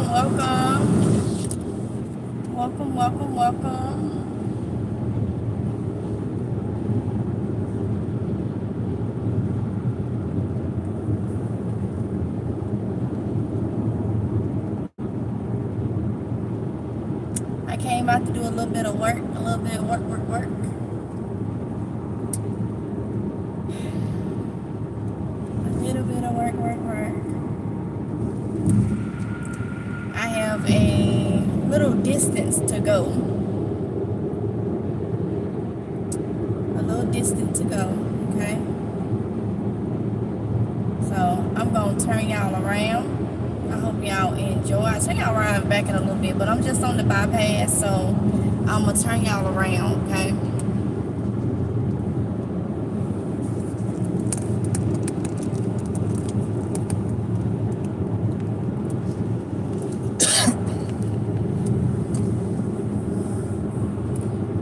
welcome. Welcome, welcome, welcome. I came out to do a little bit of work, a little bit of work. A little bit of work. I have a little distance to go. A little distance to go, okay? So I'm gonna turn y'all around. I hope y'all enjoy. I'll turn y'all around back in a little bit, but I'm just on the bypass, so I'm gonna turn y'all around, okay?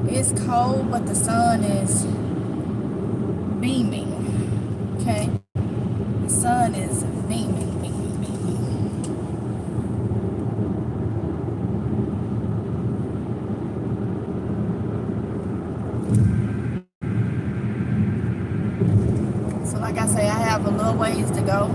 It's cold, but the sun is beaming, okay? The sun is beaming. So like I say, I have a little ways to go.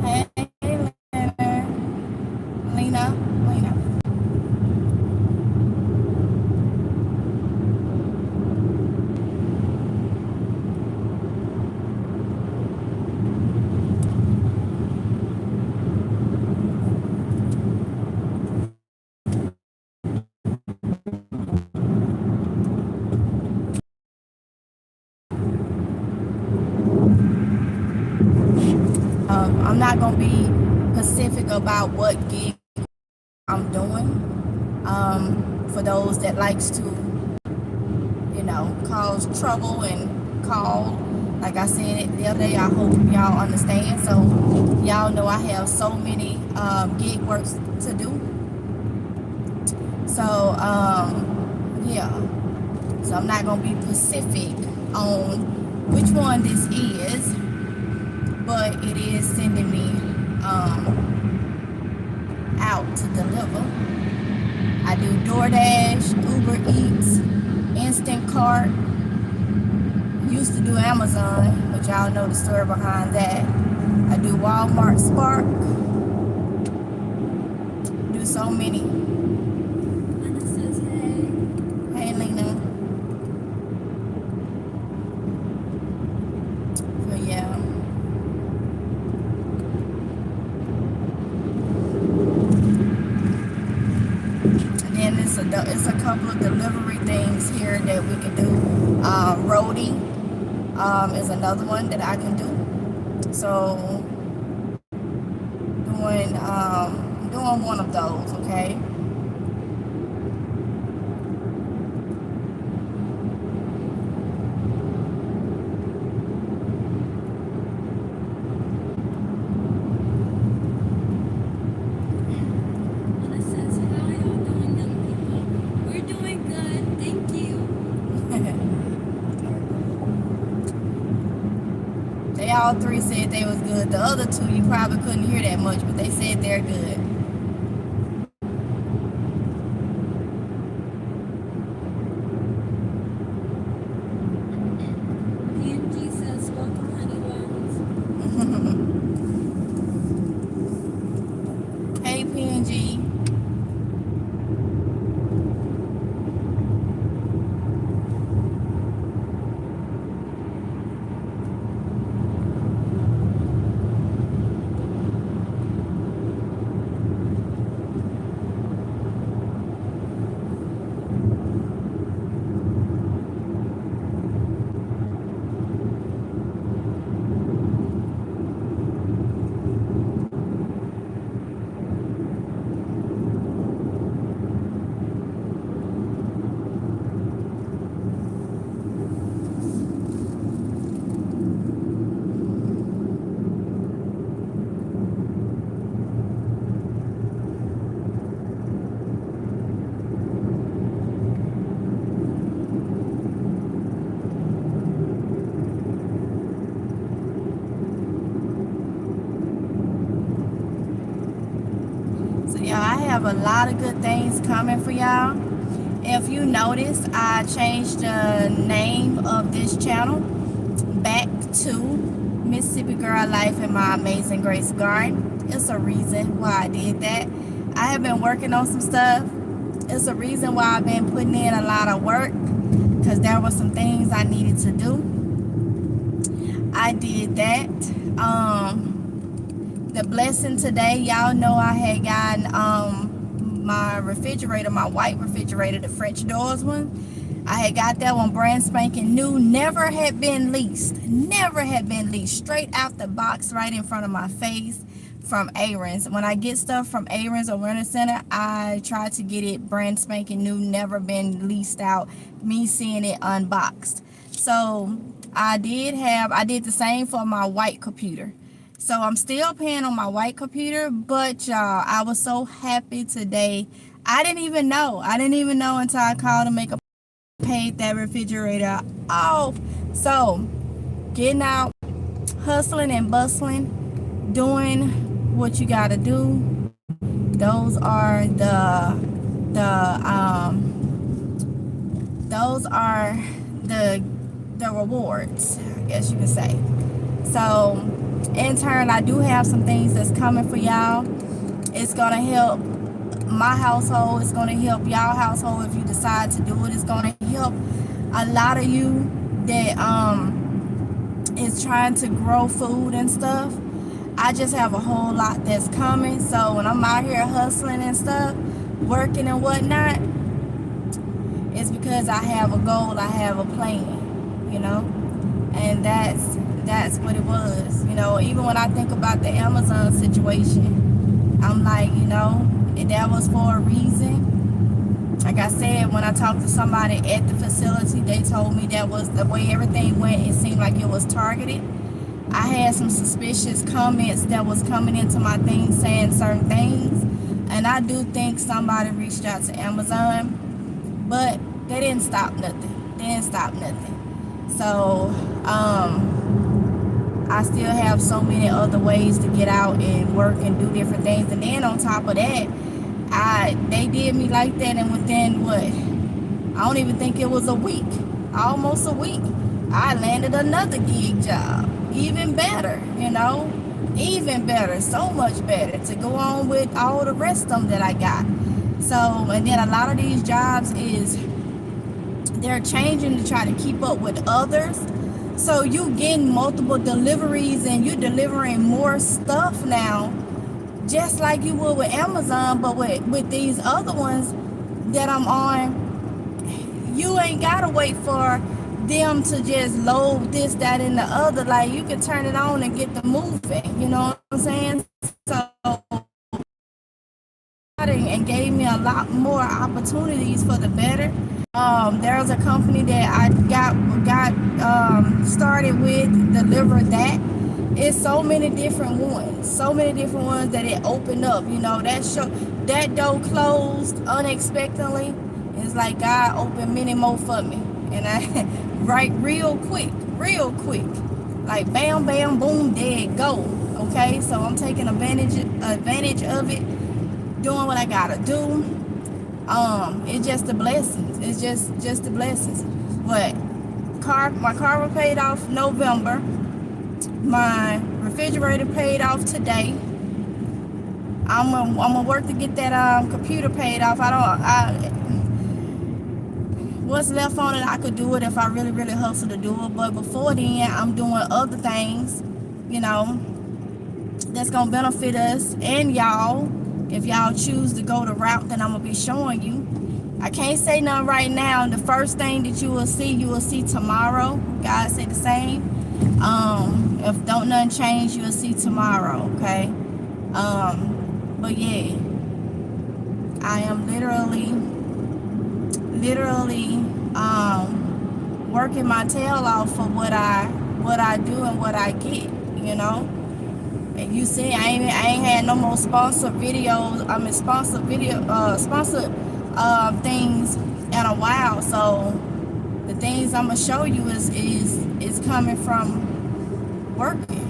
Hey, Lena. I'm not gonna be specific about what gig I'm doing. For those that likes to, cause trouble and call. Like I said the other day, I hope y'all understand. So y'all know I have so many gig works to do. So yeah. So I'm not gonna be specific on which one this is, but it is sending me out to deliver. I do DoorDash, Uber Eats, Instant Cart. Used to do Amazon, but y'all know the story behind that. I do Walmart Spark. Do so many. Lena says hey. Hey, Lena. So yeah. And then it's a couple of delivery things here that we can do. Roadie is another one that I can do. So doing one of those, okay? They all three said they was good. The other two you probably couldn't hear that much, but they said they're good. PNG says welcome, honey buns. Hey PNG. lot of good things coming for y'all. If you notice, I changed the name of this channel back to Mississippi Girl Life in My Amazing Grace Garden. It's a reason why I did that. I have been working on some stuff. It's a reason why I've been putting in a lot of work, because there were some things I needed to do. I did that. The blessing today, y'all know I had gotten my refrigerator, my white refrigerator, the French doors one. I had got that one brand spanking new, never had been leased, straight out the box right in front of my face from Aaron's. When I get stuff from Aaron's or Renter Center, I try to get it brand spanking new, never been leased out, me seeing it unboxed. So I did the same for my white computer. So I'm still paying on my white computer, but y'all, I was so happy today. I didn't even know until I called to make a paid that refrigerator off. So getting out, hustling and bustling, doing what you gotta do. Those are the rewards, I guess you can say. So in turn, I do have some things that's coming for y'all. It's gonna help my household. It's gonna help y'all household if you decide to do it. It's gonna help a lot of you that is trying to grow food and stuff. I just have a whole lot that's coming. So when I'm out here hustling and stuff, working and whatnot, it's because I have a goal, I have a plan, you know, and that's what it was. You know, even when I think about the Amazon situation, I'm like, you know, that was for a reason. Like I said, when I talked to somebody at the facility, they told me that was the way everything went. It seemed like it was targeted. I had some suspicious comments that was coming into my thing saying certain things, and I do think somebody reached out to Amazon, but they didn't stop nothing. So I still have so many other ways to get out and work and do different things. And then on top of that, they did me like that, and within what, I don't even think it was a week, almost a week, I landed another gig job. Even better, you know, even better, so much better to go on with all the rest of them that I got. So, and then a lot of these jobs is, they're changing to try to keep up with others. So you getting multiple deliveries and you're delivering more stuff now, just like you would with Amazon. But with these other ones that I'm on, you ain't gotta wait for them to just load this, that, and the other. Like, you can turn it on and get the moving, you know what I'm saying? So, and gave me a lot more opportunities for the better. There was a company that I got started with, deliver that. It's so many different ones that it opened up. You know, that door closed unexpectedly. It's like God opened many more for me, and I right real quick, like bam, bam, boom, there it go. Okay, so I'm taking advantage of it, doing what I gotta do. It's just the blessings. It's just the blessings. But my car was paid off November. My refrigerator paid off today. I'm gonna work to get that computer paid off. What's left on it, I could do it if I really hustle to do it. But before then, I'm doing other things, you know, that's gonna benefit us and y'all. If y'all choose to go the route that I'm gonna be showing you. I can't say nothing right now. The first thing that you will see tomorrow. God said the same. If don't nothing change, you will see tomorrow, okay? But yeah, I am literally working my tail off for what I do and what I get, you know. And you see, I ain't had no more sponsored videos. I mean, sponsored things in a while. So the things I'm gonna show you is coming from working.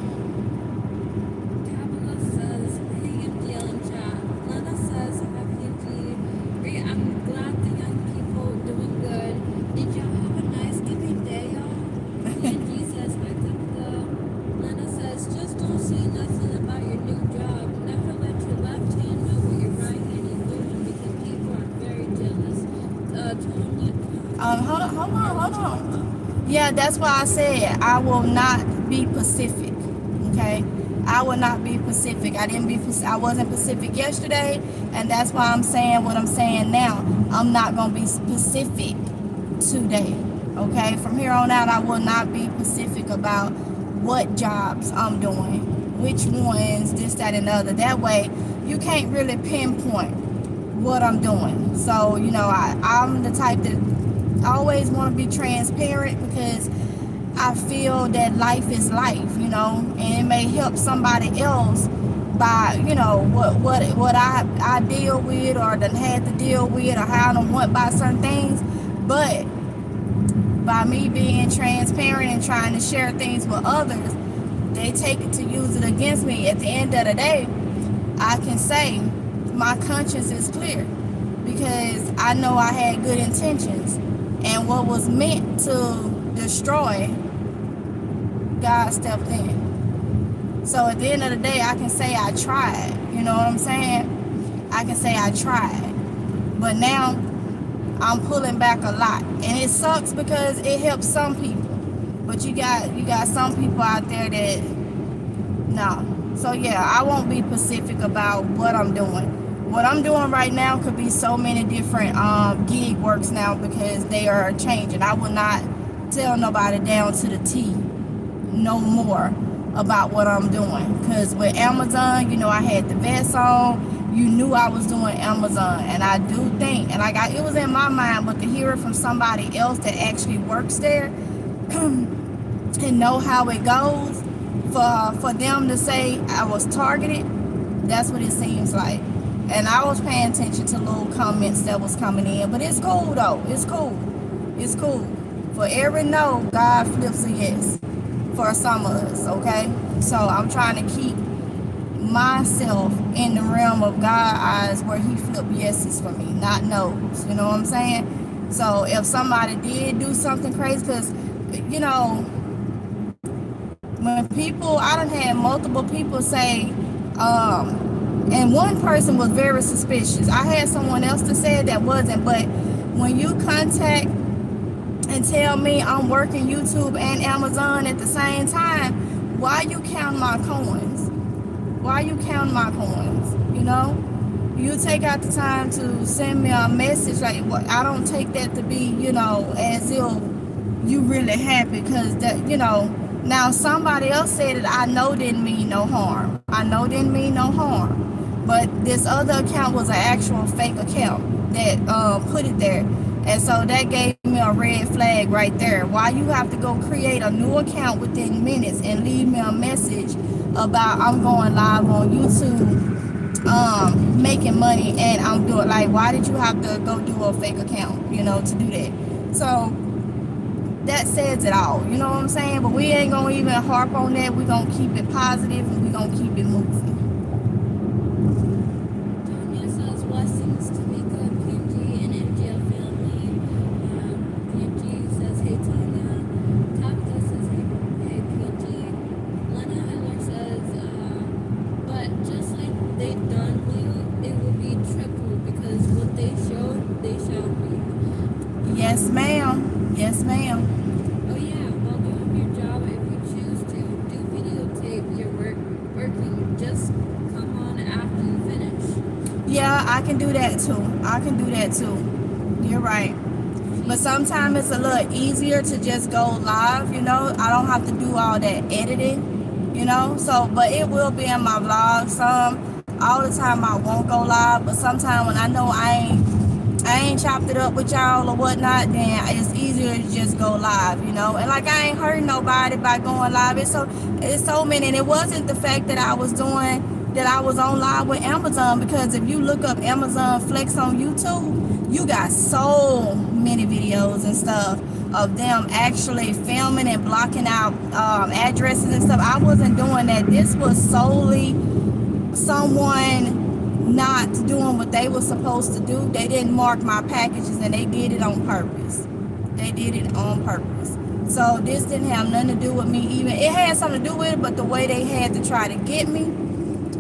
Hold on. Yeah, that's why I said I will not be Pacific. Okay, I will not be Pacific. I wasn't Pacific yesterday, and that's why I'm saying what I'm saying now. I'm not gonna be specific today. Okay, from here on out, I will not be specific about what jobs I'm doing, which ones, this, that, and the other. That way, you can't really pinpoint what I'm doing. So, I'm the type that always want to be transparent because I feel that life is life, and it may help somebody else by, what I deal with or done had to deal with or how I done went by certain things. But by me being transparent and trying to share things with others, they take it to use it against me. At the end of the day, I can say my conscience is clear because I know I had good intentions, and what was meant to destroy, God stepped in. So at the end of the day, I can say I tried. You know what I'm saying? I can say I tried. But now I'm pulling back a lot. And it sucks because it helps some people. But you got some people out there that no. So yeah, I won't be specific about what I'm doing. What I'm doing right now could be so many different gig works now because they are changing. I will not tell nobody down to the T no more about what I'm doing. Because with Amazon, I had the vest on. You knew I was doing Amazon. And I do think, and it was in my mind, but to hear it from somebody else that actually works there and know how it goes, for them to say I was targeted, that's what it seems like. And I was paying attention to little comments that was coming in. But it's cool though. It's cool. It's cool. For every no, God flips a yes for some of us, okay? So I'm trying to keep myself in the realm of God's eyes where he flipped yeses for me, not no's. You know what I'm saying? So if somebody did do something crazy, because, when people, I done had multiple people say, and one person was very suspicious. I had someone else to say that wasn't, but when you contact and tell me I'm working YouTube and Amazon at the same time, why you count my coins? Why you count my coins? You take out the time to send me a message. Like, I don't take that to be, as if you really happy, because that, now somebody else said it. I know didn't mean no harm. But this other account was an actual fake account that put it there. And so that gave me a red flag right there. Why you have to go create a new account within minutes and leave me a message about I'm going live on YouTube, making money, and I'm doing, like, why did you have to go do a fake account, to do that? So that says it all, you know what I'm saying? But we ain't gonna even harp on that. We're gonna keep it positive and we're gonna keep it moving. Tanya says blessings to Mika, PMG, and MGL family. PMG says, hey Tanya. Tabitha says, hey PMG. Lena Heller says, but just like they done you, it will be triple because what they showed, they shall be. Yes, ma'am. Yes, ma'am. Oh yeah, while doing your job, if you choose to do videotape your working, just come on after you finish. Yeah, I can do that too. You're right. But sometimes it's a little easier to just go live, I don't have to do all that editing, So, but it will be in my vlog. All the time I won't go live, but sometimes when I know I ain't chopped it up with y'all or whatnot, then it's easier to just go live, And like, I ain't hurting nobody by going live. It's so many, and it wasn't the fact that I was on live with Amazon, because if you look up Amazon Flex on YouTube, you got so many videos and stuff of them actually filming and blocking out addresses and stuff. I wasn't doing that. This was solely someone not doing what they were supposed to do. They didn't mark my packages, and they did it on purpose. So this didn't have nothing to do with me. Even it had something to do with it, but the way they had to try to get me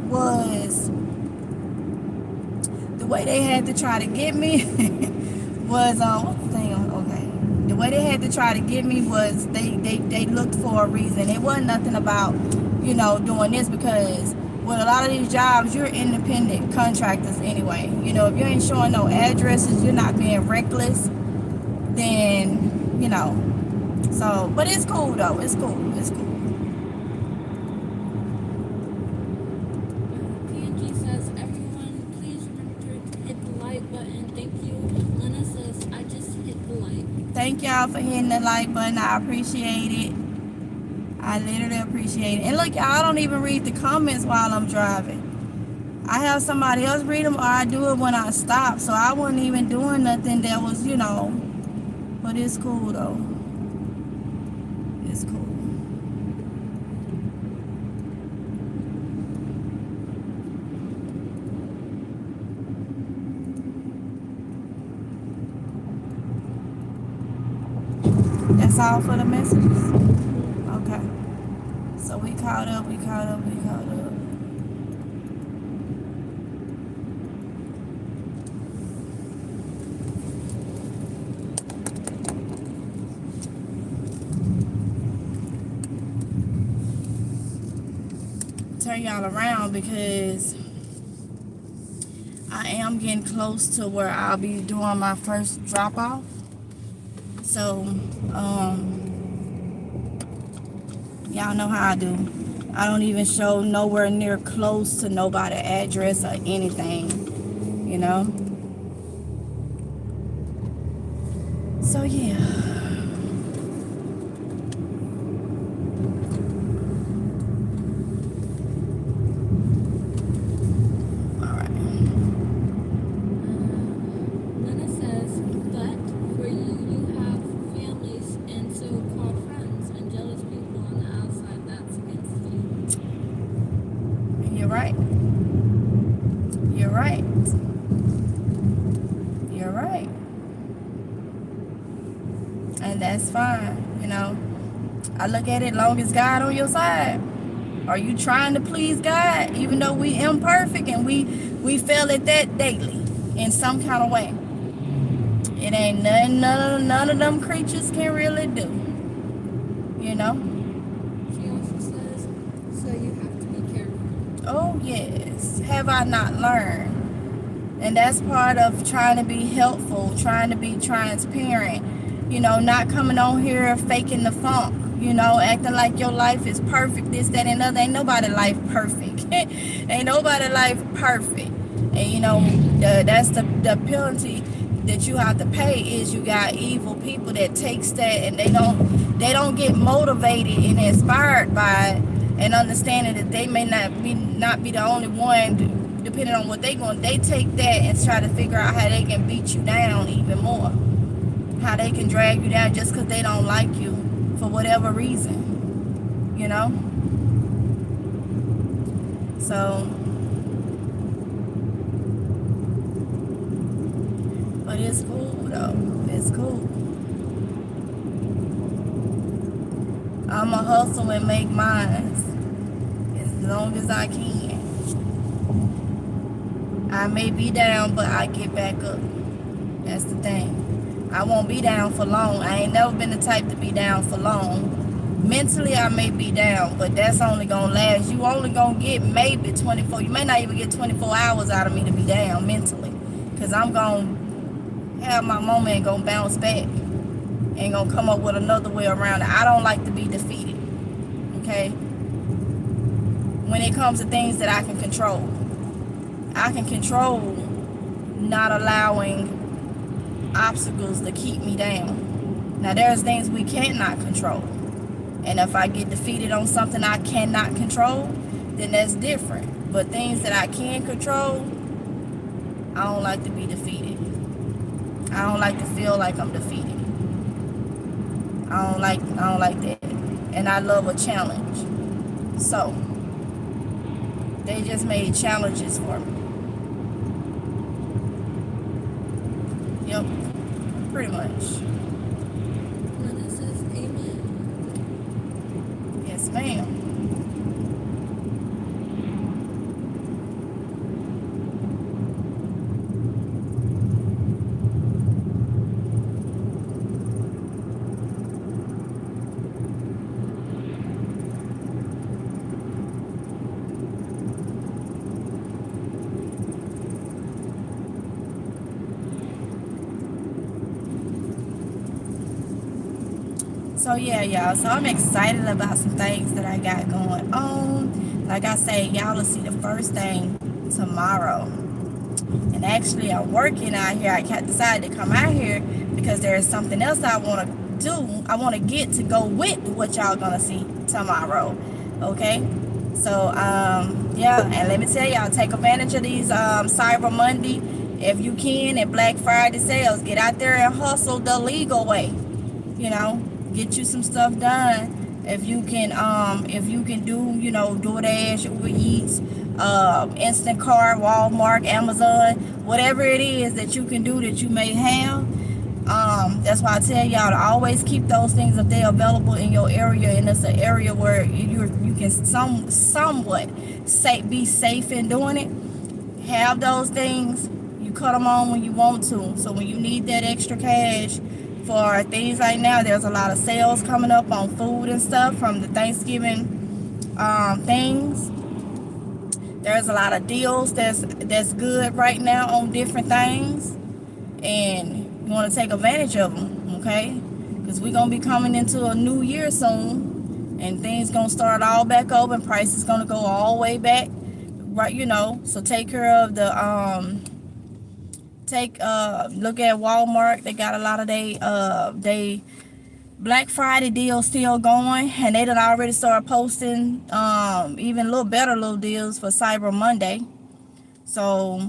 was was what's the thing? Okay, the way they had to try to get me was they looked for a reason. It wasn't nothing about doing this, because with a lot of these jobs you're independent contractors anyway. If you ain't showing no addresses, you're not being reckless, then So, but it's cool though. It's cool. It's cool. PNG says, everyone, please remember to hit the like button. Thank you. Lena says, I just hit the like. Thank y'all for hitting the like button. I appreciate it. I literally appreciate it. And look, y'all, I don't even read the comments while I'm driving. I have somebody else read them, or I do it when I stop. So I wasn't even doing nothing that was, But it's cool though. It's cool. That's all for the messages? Okay. So we caught up. Turn y'all around because I am getting close to where I'll be doing my first drop off. So y'all know how I do. I don't even show nowhere near close to nobody's address or anything, So yeah. You're right. And that's fine, I look at it, long as God on your side. Are you trying to please God, even though we imperfect and we fail at that daily in some kind of way? It ain't nothing none of them creatures can really do. She also says, so you have to be careful. Oh yes. Have I not learned? And that's part of trying to be helpful, trying to be transparent, not coming on here faking the funk, acting like your life is perfect, this, that, and other. Ain't nobody life perfect. Ain't nobody life perfect. And that's the penalty that you have to pay, is you got evil people that takes that and they don't get motivated and inspired by it, and understanding that they may not be the only one. Depending on what they take that and try to figure out how they can beat you down even more. How they can drag you down just because they don't like you for whatever reason. So, but it's cool though. It's cool. I'ma hustle and make mine as long as I can. I may be down, but I get back up. That's the thing. I won't be down for long. I ain't never been the type to be down for long. Mentally, I may be down, but that's only going to last. You only going to get maybe 24. You may not even get 24 hours out of me to be down mentally. Because I'm going to have my moment and going to bounce back. And going to come up with another way around it. I don't like to be defeated. Okay? When it comes to things that I can control. I can control not allowing obstacles to keep me down. Now, there's things we cannot control. And if I get defeated on something I cannot control, then that's different. But things that I can control, I don't like to be defeated. I don't like to feel like I'm defeated. I don't like that. And I love a challenge. So, they just made challenges for me. Yep, pretty much. Lena says, amen. Yes, ma'am. So yeah, y'all. So I'm excited about some things that I got going on. Like I say, y'all will see the first thing tomorrow. And actually, I'm working out here. I decided to come out here because there is something else I want to do. I want to get to go with what y'all gonna see tomorrow. Okay. So yeah, and let me tell y'all, take advantage of these Cyber Monday if you can, and Black Friday sales. Get out there and hustle the legal way. You know, get you some stuff done. If you can do, DoorDash, Uber Eats, Instacart, Walmart, Amazon, whatever it is that you can do that you may have. That's why I tell y'all to always keep those things if they're available in your area, and it's an area where you can somewhat be safe in doing it. Have those things. You cut them on when you want to. So when you need that extra cash for things like now, there's a lot of sales coming up on food and stuff from the Thanksgiving things. There's a lot of deals that's good right now on different things, and you want to take advantage of them, okay? Because we're gonna be coming into a new year soon, and things gonna start all back over, and prices gonna go all the way back, right? So take care of the look at Walmart. They got a lot of they Black Friday deals still going, and they done already started posting even a little better little deals for Cyber Monday. So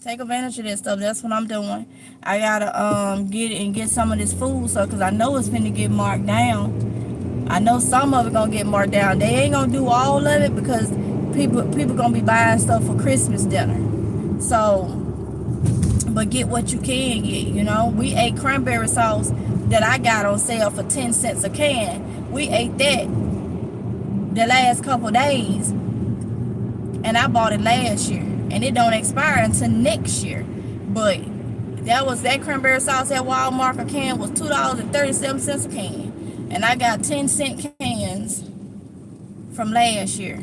take advantage of that stuff. That's what I'm doing. I gotta get some of this food, so because I know it's finna get marked down. I know some of it gonna get marked down. They ain't gonna do all of it because people gonna be buying stuff for Christmas dinner. So, but get what you can get. We ate cranberry sauce that I got on sale for 10 cents a can. We ate that the last couple days, and I bought it last year, and it don't expire until next year. But that cranberry sauce at Walmart, a can was $2.37 a can, and I got 10-cent cans from last year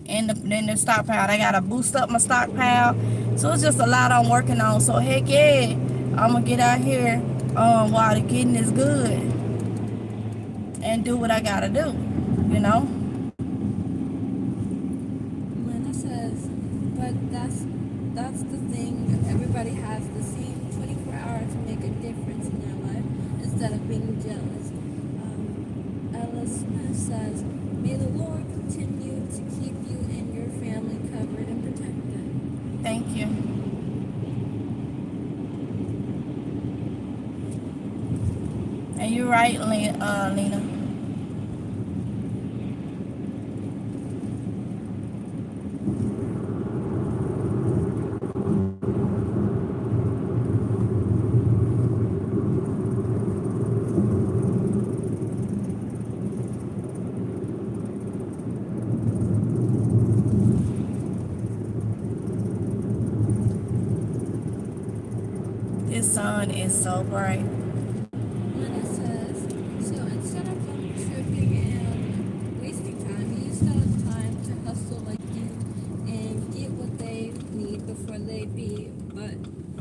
in the stockpile. I gotta boost up my stockpile, so it's just a lot I'm working on. So heck yeah, I'm gonna get out here while the getting is good and do what I gotta do. Lena says, but that's the thing. Everybody has the same 24 hours to make a difference in their life instead of being jealous. Ella Smith says, may the Lord continue to keep you and your family covered and protected. Thank you. And you're right, Lena. This sun is so bright. Lena says, so instead of tripping and wasting time, you still have time to hustle like you and get what they need before they be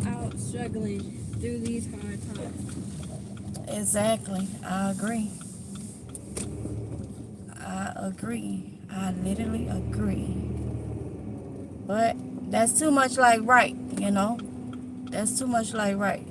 out struggling through these hard times. Exactly. I agree. I literally agree. But that's too much like right, That's too much like right.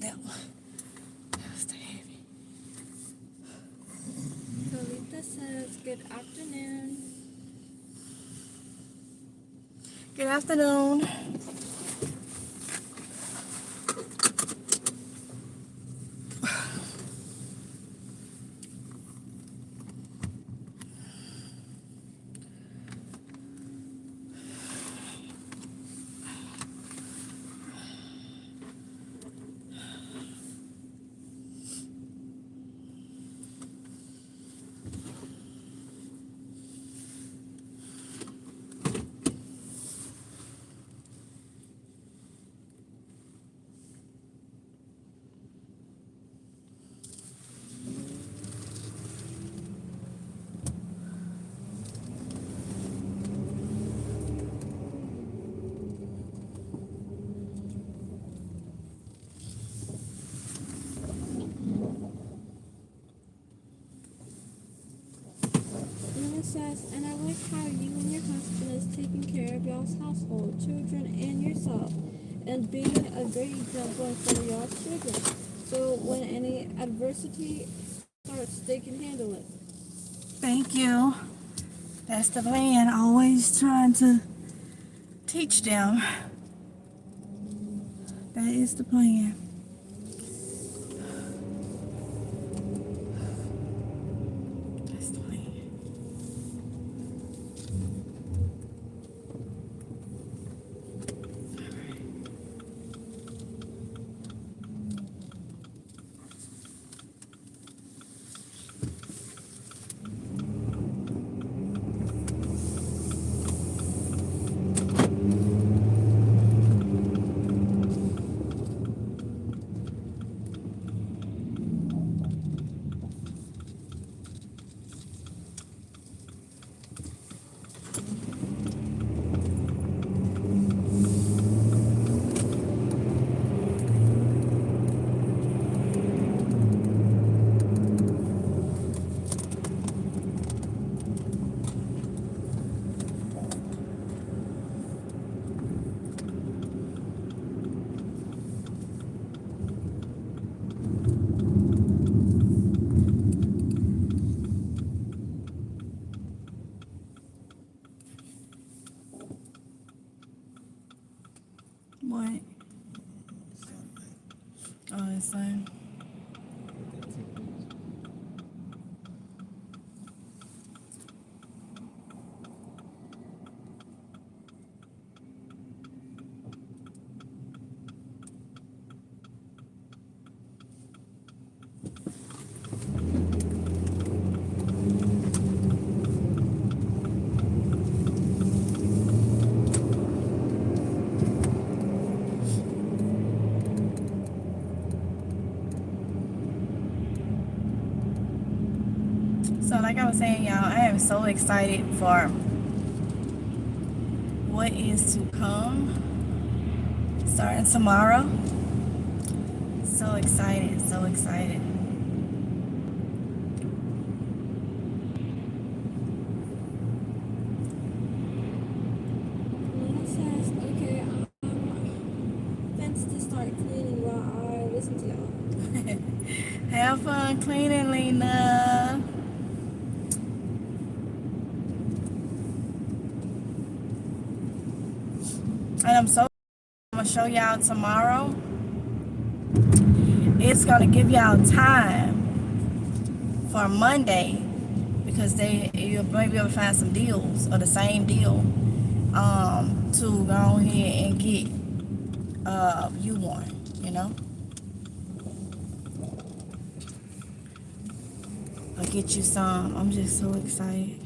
that one. That's the heavy. Kalita says, good afternoon. Good afternoon. Lena says, and I like how you and your husband is taking care of y'all's household, children, and yourself, and being a great example in front of y'all's children. So when any adversity starts, they can handle it. Thank you. That's the plan. Always trying to teach them. That is the plan. That's the plan. What? Oh, it's fine. So like I was saying, y'all, I am so excited for what is to come starting tomorrow. So excited, so excited. Lena says, okay, fence to start cleaning while I listen to y'all. Have fun cleaning, Lena. And I'm gonna show y'all tomorrow. It's gonna give y'all time for Monday because you'll maybe able to find some deals or the same deal to go ahead and get you one, you know, or get you some. I'm just so excited.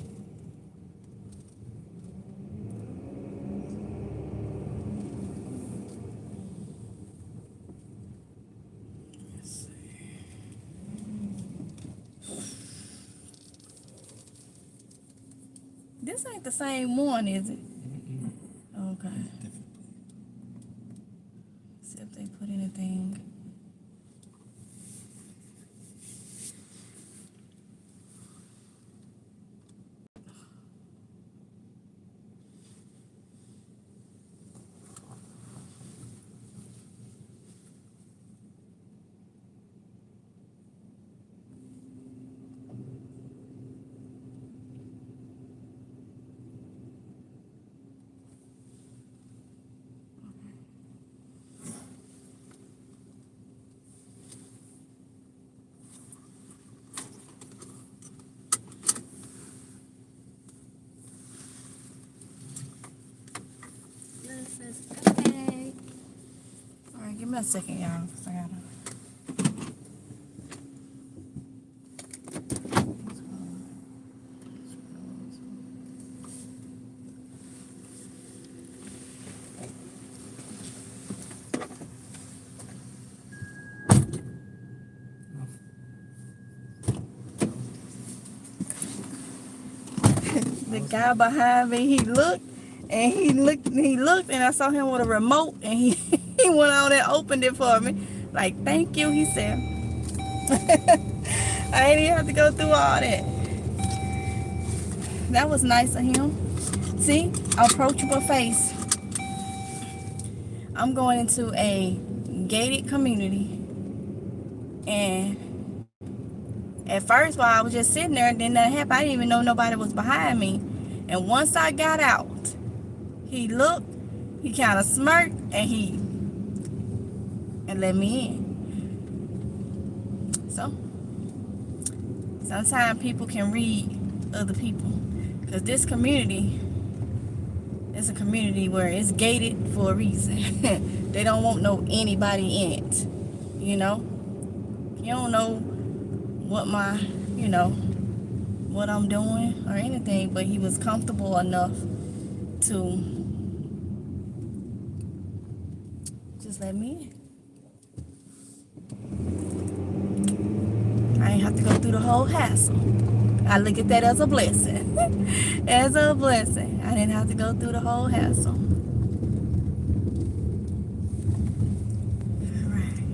This ain't the same one, is it? Okay. See if they put anything. me a second, y'all, 'cause I gotta. The guy behind me, he looked, and I saw him with a remote, and he he went on and opened it for me. Like, thank you, he said. I ain't even have to go through all that. That was nice of him. See, approachable face. I'm going into a gated community, and at first, while I was just sitting there, and then that happened, I didn't even know nobody was behind me. And once I got out, he looked, he kind of smirked, and let me in. So, sometimes people can read other people, because this community is a community where it's gated for a reason. They don't want anybody in it. You know, you don't know what what I'm doing or anything, but he was comfortable enough to just let me in. I ain't have to go through the whole hassle. I look at that as a blessing. As a blessing. I didn't have to go through the whole hassle. Alright.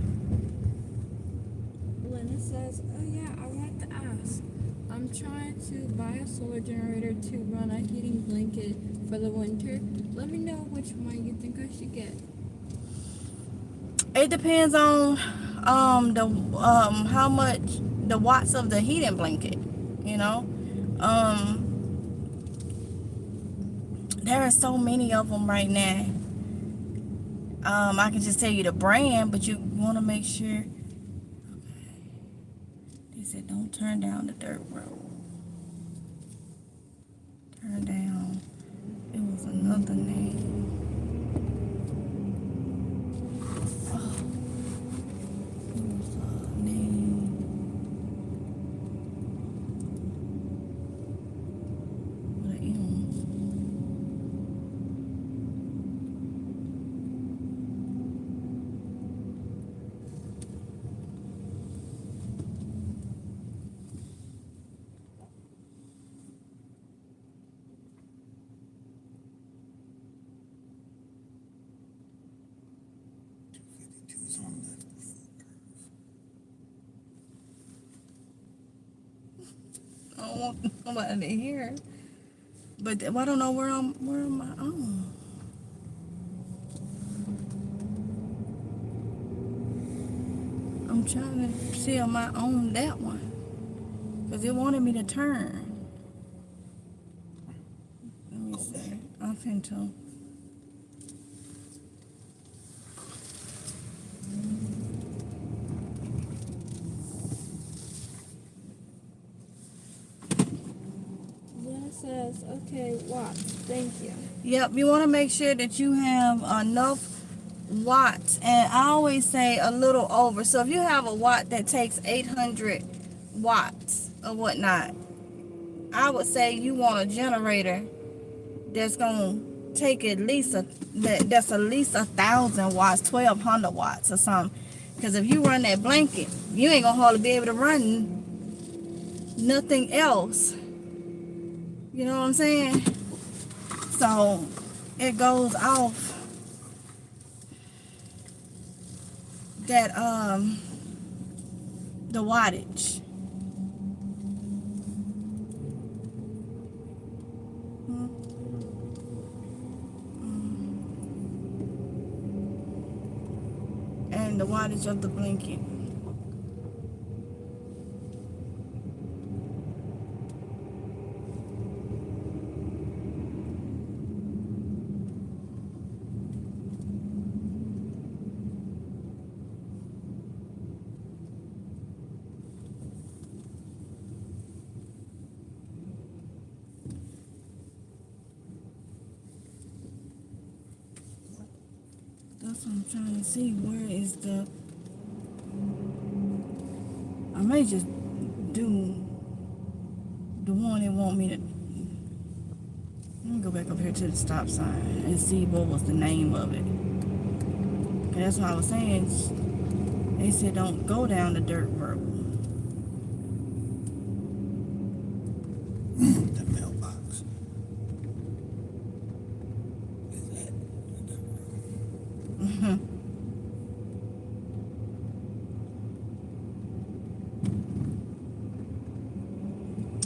Lena says, oh yeah, I wanted to ask. I'm trying to buy a solar generator to run a heating blanket for the winter. Let me know which one you think I should get. It depends on how much the watts of the heating blanket, you know. There are so many of them right now. I can just tell you the brand, but you want to make sure. Okay. They said don't turn down the dirt road. Turn down. It was another name. Oh, it was a name. With an M. I don't want nobody to hear. But I don't know where am I on. I'm trying to see am I on that one. Because it wanted me to turn. Let me see. I'm finna. Lena says, okay, watts. Thank you. Yep, you want to make sure that you have enough watts. And I always say a little over. So if you have a watt that takes 800 watts or whatnot, I would say you want a generator that's going to take at least that's at least 1,000 watts, 1,200 watts or something. Because if you run that blanket, you ain't going to hardly be able to run nothing else. You know what I'm saying? So it goes off that the wattage. And the wattage of the blanket. The That's what I'm trying to see. Where is the... I may just do the one that want me to... Let me go back up here to the stop sign and see what was the name of it. 'Cause that's what I was saying. They said don't go down the dirt road. The mailbox. Is that the dirt road?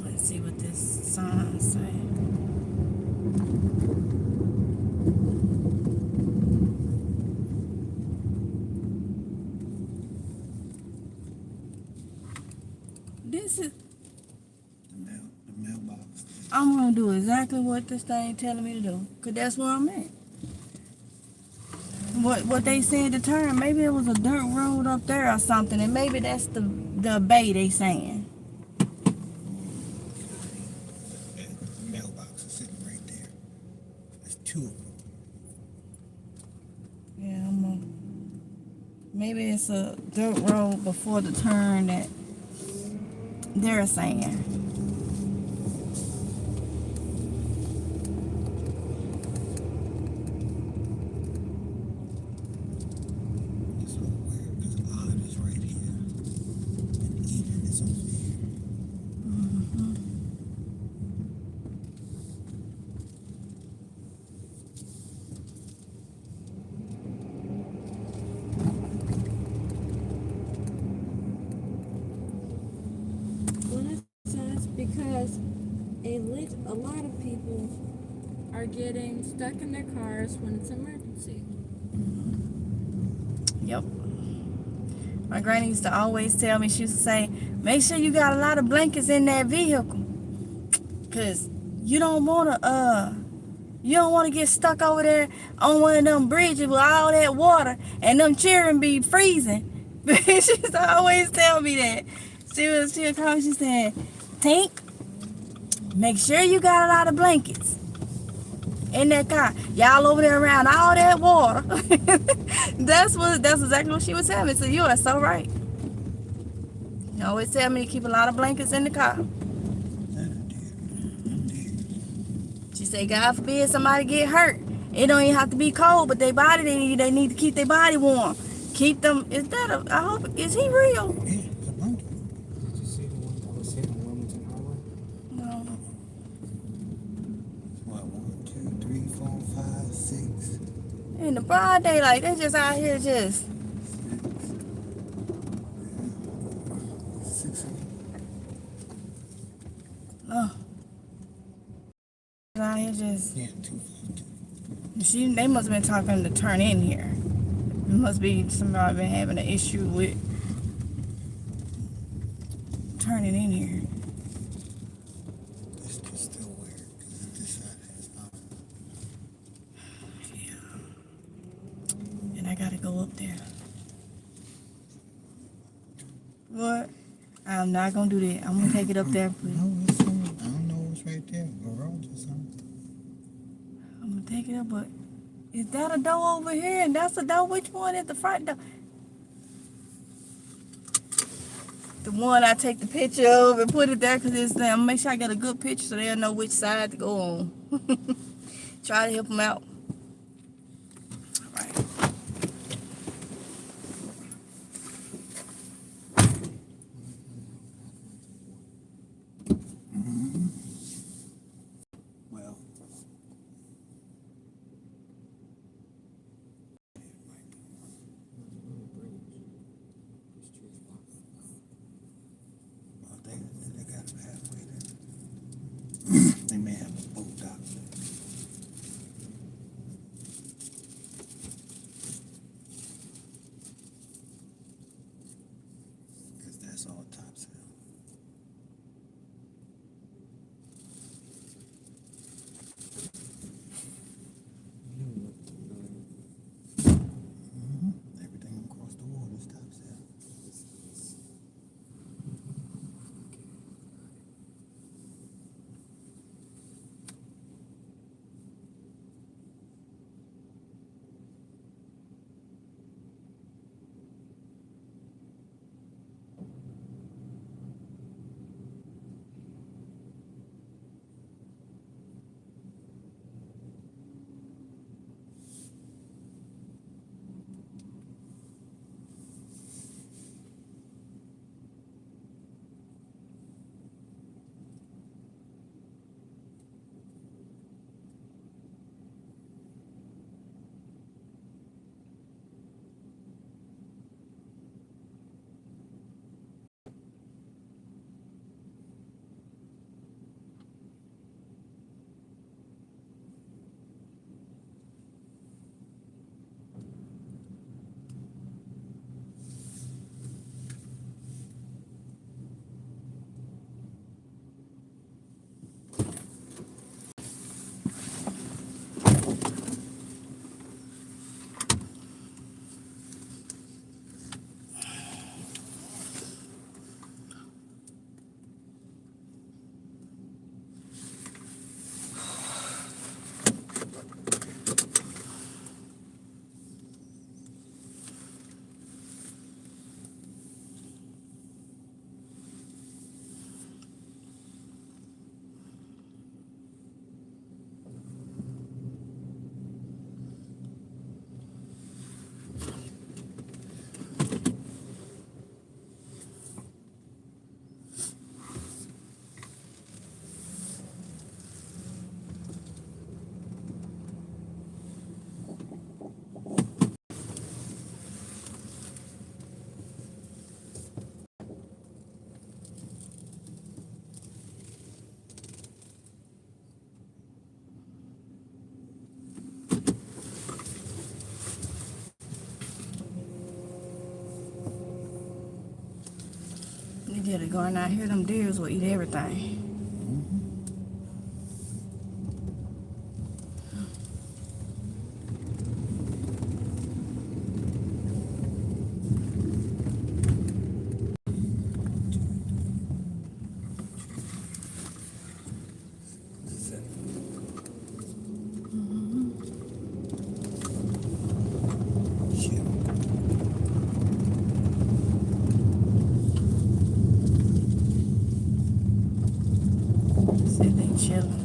Let's see what this sign say. This is... The mailbox. I'm gonna do exactly what this thing telling me to do, 'cause that's where I'm at. What they said to turn, maybe it was a dirt road up there or something, and maybe that's the bay they saying. The mailbox is sitting right there. There's two of them. Yeah, maybe it's a dirt road before the turn that they're saying. It's so weird because odd is right here. And even is over here. Well, it sucks because a lot of people are getting stuck in their cars when it's an emergency. Yep. My granny used to always tell me, she used to say, make sure you got a lot of blankets in that vehicle. 'Cause you don't wanna get stuck over there on one of them bridges with all that water and them children be freezing. She used to always tell me that. She would call me, she said, Tink, make sure you got a lot of blankets in that car. Y'all over there around all that water. That's exactly what she was telling me. So you are so right. You always tell me to keep a lot of blankets in the car. She said, God forbid somebody get hurt. It don't even have to be cold, but they need to keep their body warm. Keep them. Is he real? Yeah, it's a blanket. Did you see the one that was hit on Wilmington Highway? No. What, 1, 2, 3, 4, 5, 6. In the broad daylight, they're just out here just. 6 of them. Oh. Out here just. Yeah, 2, 4, 2. They must have been talking to turn in here. It must be somebody been having an issue with turning in here. This is still weird because this side has nothing. Yeah. And I gotta go up there. What? I'm not gonna do that. I'm gonna take it up there, please. No, it's I don't know what's right there. Garage or something. I'm gonna take it up, but is that a door over here? And that's a door? Which one is the front door? The one I take the picture of and put it there because it's them. Make sure I get a good picture so they'll know which side to go on. Try to help them out. All right. Well, they got them halfway there. They may have a boat dock. Did it going out here? Them deers will eat everything. Said they chilling.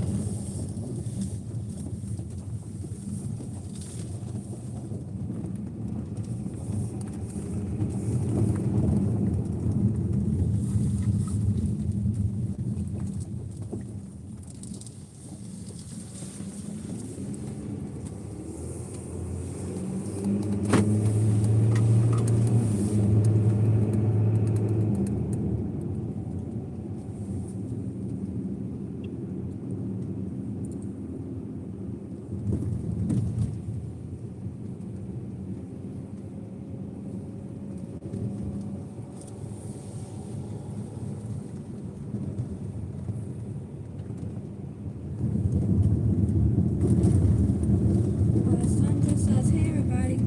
Sandra says, hey everybody.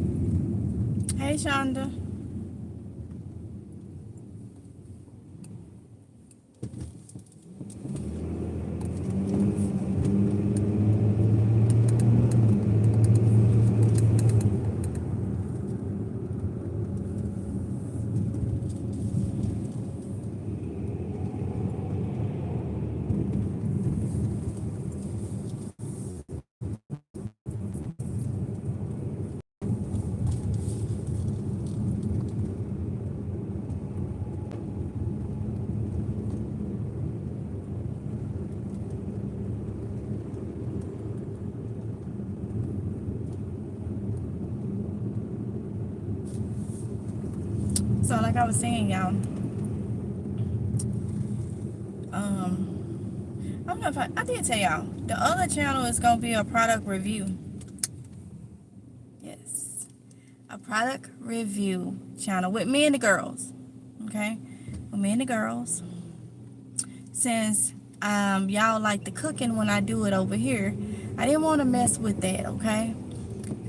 Hey, Shonda. So like I was saying, y'all, I don't know if I did tell y'all, the other channel is going to be a product review. Yes. A product review channel with me and the girls. Okay? With me and the girls. Since y'all like the cooking when I do it over here, I didn't want to mess with that, okay?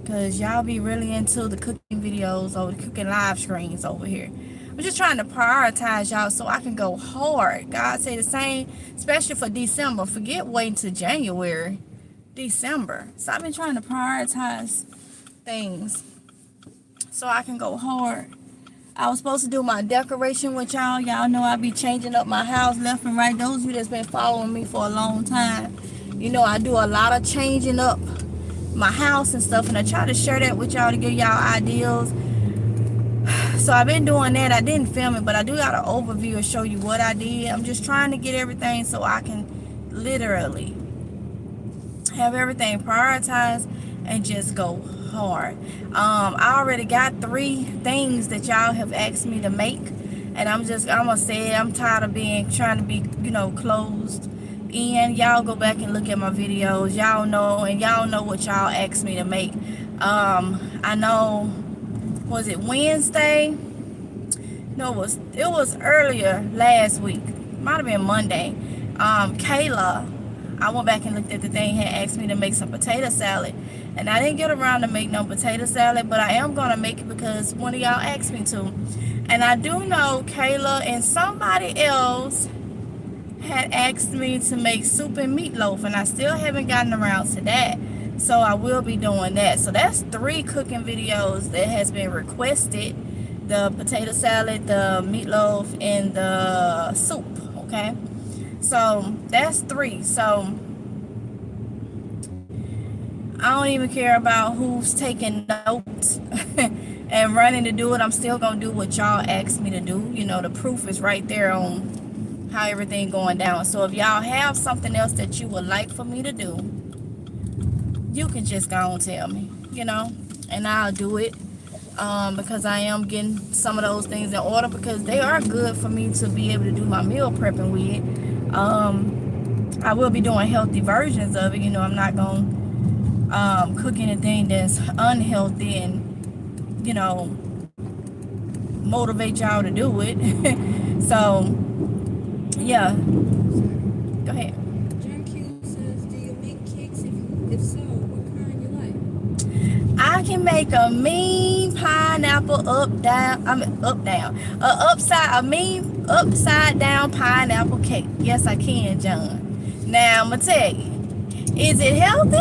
Because y'all be really into the cooking videos or the cooking live streams over here. I'm just trying to prioritize y'all so I can go hard. God say the same, especially for December. Forget waiting till January. December. So I've been trying to prioritize things so I can go hard. I was supposed to do my decoration with y'all. Y'all know I be changing up my house left and right. Those of you that's been following me for a long time, you know I do a lot of changing up my house and stuff, and I try to share that with y'all to give y'all ideas. So I've been doing that. I didn't film it, but I do got an overview and show you what I did. I'm just trying to get everything so I can literally have everything prioritized and just go hard. I already got 3 things that y'all have asked me to make, and I'm gonna say I'm tired of trying to be, you know, closed. And y'all go back and look at my videos. Y'all know what y'all asked me to make. I know, was it Wednesday? No, it was earlier last week. Might have been Monday. Kayla, I went back and looked at the thing, had asked me to make some potato salad. And I didn't get around to make no potato salad, but I am gonna make it because one of y'all asked me to. And I do know Kayla and somebody else had asked me to make soup and meatloaf, and I still haven't gotten around to that. So I will be doing that. So that's 3 cooking videos that has been requested: the potato salad, the meatloaf, and the soup. Okay, so that's 3. So I don't even care about who's taking notes and running to do it. I'm still gonna do what y'all asked me to do. You know, the proof is right there on how everything going down. So if y'all have something else that you would like for me to do, you can just go and tell me, you know, and I'll do it, because I am getting some of those things in order, because they are good for me to be able to do my meal prepping with. I will be doing healthy versions of it. You know, I'm not gonna cook anything that's unhealthy and, you know, motivate y'all to do it. So Yeah. Go ahead. John Q says, do you make cakes? If so, what kind you like? I can make a mean pineapple a mean upside down pineapple cake. Yes, I can, John. Now I'm gonna tell you, is it healthy?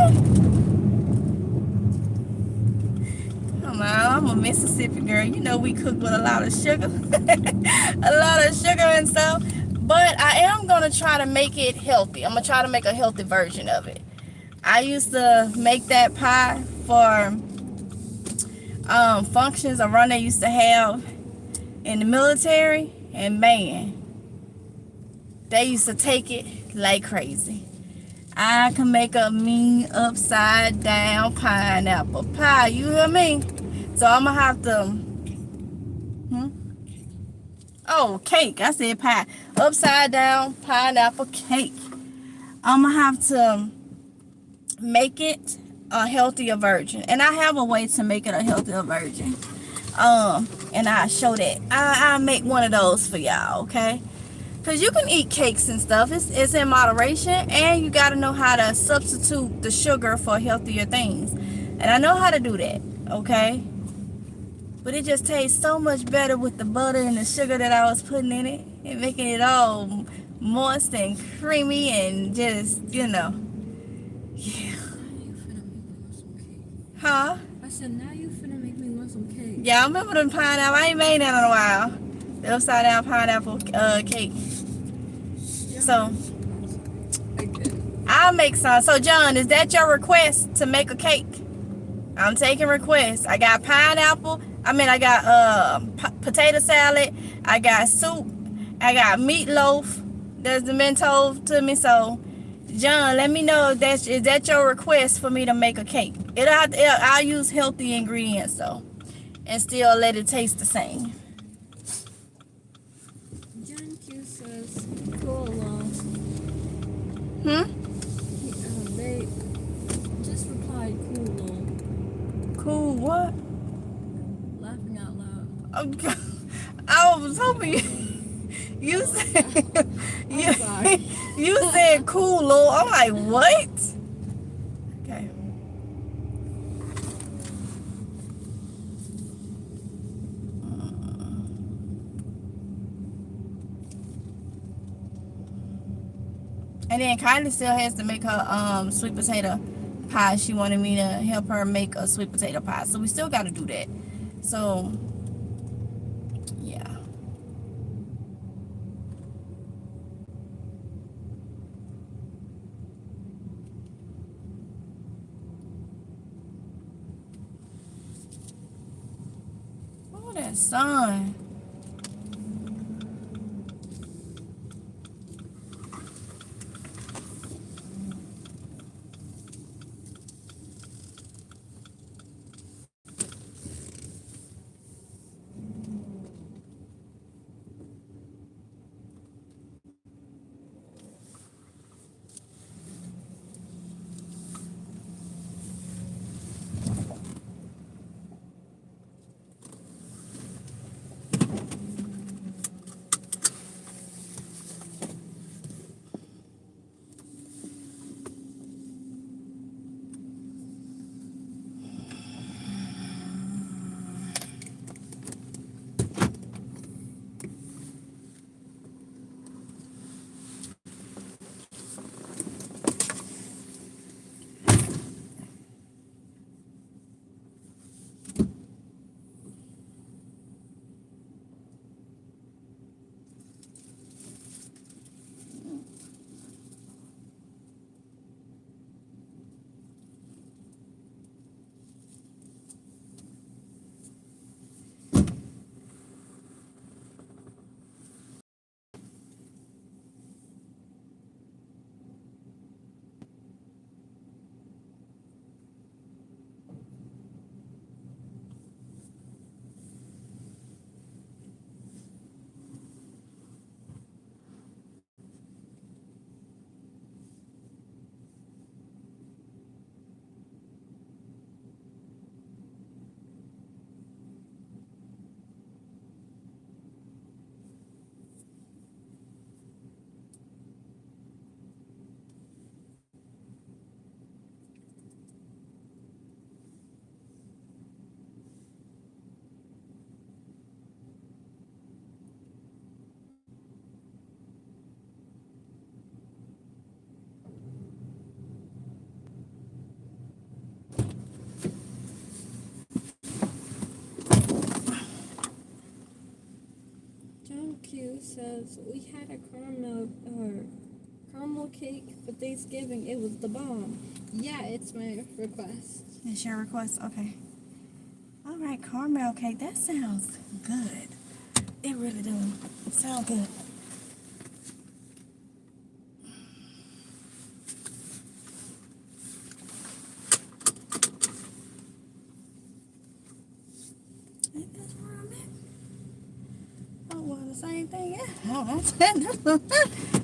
Come on, I'm a Mississippi girl. You know we cook with a lot of sugar, a lot of sugar and stuff. But I am gonna try to make it healthy. I'm gonna try to make a healthy version of it. I used to make that pie for functions a run they used to have in the military, and man, they used to take it like crazy. I can make a mean upside down pineapple pie, you hear me? So I'm gonna have to oh, cake, I said pie. Upside down pineapple cake. I'm gonna have to make it a healthier version, and I have a way to make it a healthier version. And I'll show that. I'll make one of those for y'all, okay? Because you can eat cakes and stuff. It's in moderation, and you got to know how to substitute the sugar for healthier things. And I know how to do that, okay? But it just tastes so much better with the butter and the sugar that I was putting in it, and making it all moist and creamy and just, you know. Yeah. Huh? I said, now you finna make me want some cake. Yeah, I remember them pineapple. I ain't made that in a while. The upside down pineapple cake. So I did. I'll make some. So John, is that your request to make a cake? I'm taking requests. I got pineapple. I got potato salad. I got soup. I got meatloaf. That's the mental to me. So John, let me know if is that your request for me to make a cake. I'll use healthy ingredients though, and still let it taste the same. John Q says, cool along. They just replied, cool along. Cool what? Laughing out loud. I was hoping you said I'm sorry. you said cool, Lord. I'm like, what? Okay. And then Kylie still has to make her sweet potato pie. She wanted me to help her make a sweet potato pie. So we still got to do that. So, yeah. Oh, that sun. says, we had a caramel cake for Thanksgiving. It was the bomb. Yeah, it's my request. It's your request? Okay. All right, caramel cake. That sounds good. It really does. It sounds good. Ain't that where I'm at? Oh, well, the same thing. Yeah. Oh,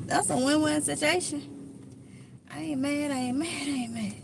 that's a win-win situation. I ain't mad. I ain't mad. I ain't mad.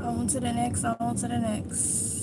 On to the next, on to the next.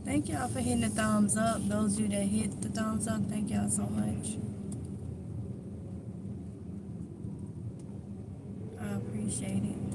Thank y'all for hitting the thumbs up. Those of you that hit the thumbs up, thank y'all so much. I appreciate it.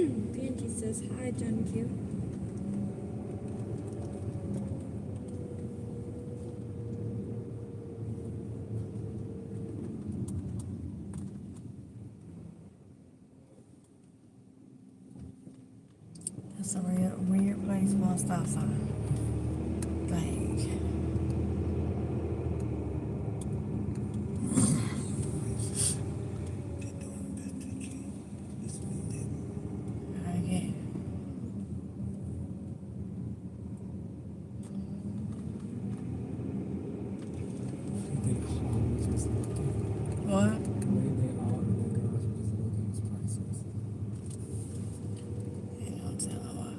PNG says, hi, John Q. That's a real weird place for a stop sign. Like, They're doing the best they can. This means that I get. They always just looking. What? The way they all in that garage are just looking is priceless. Ain't no telling why.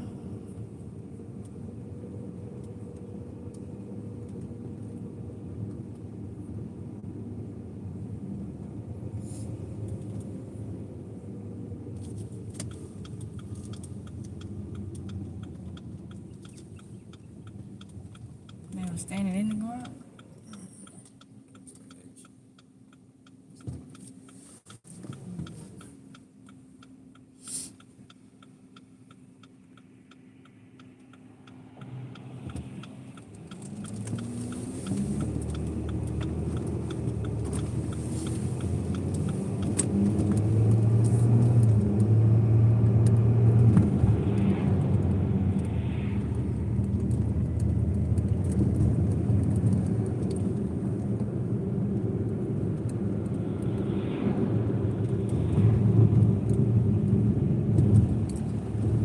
They were standing in the garage.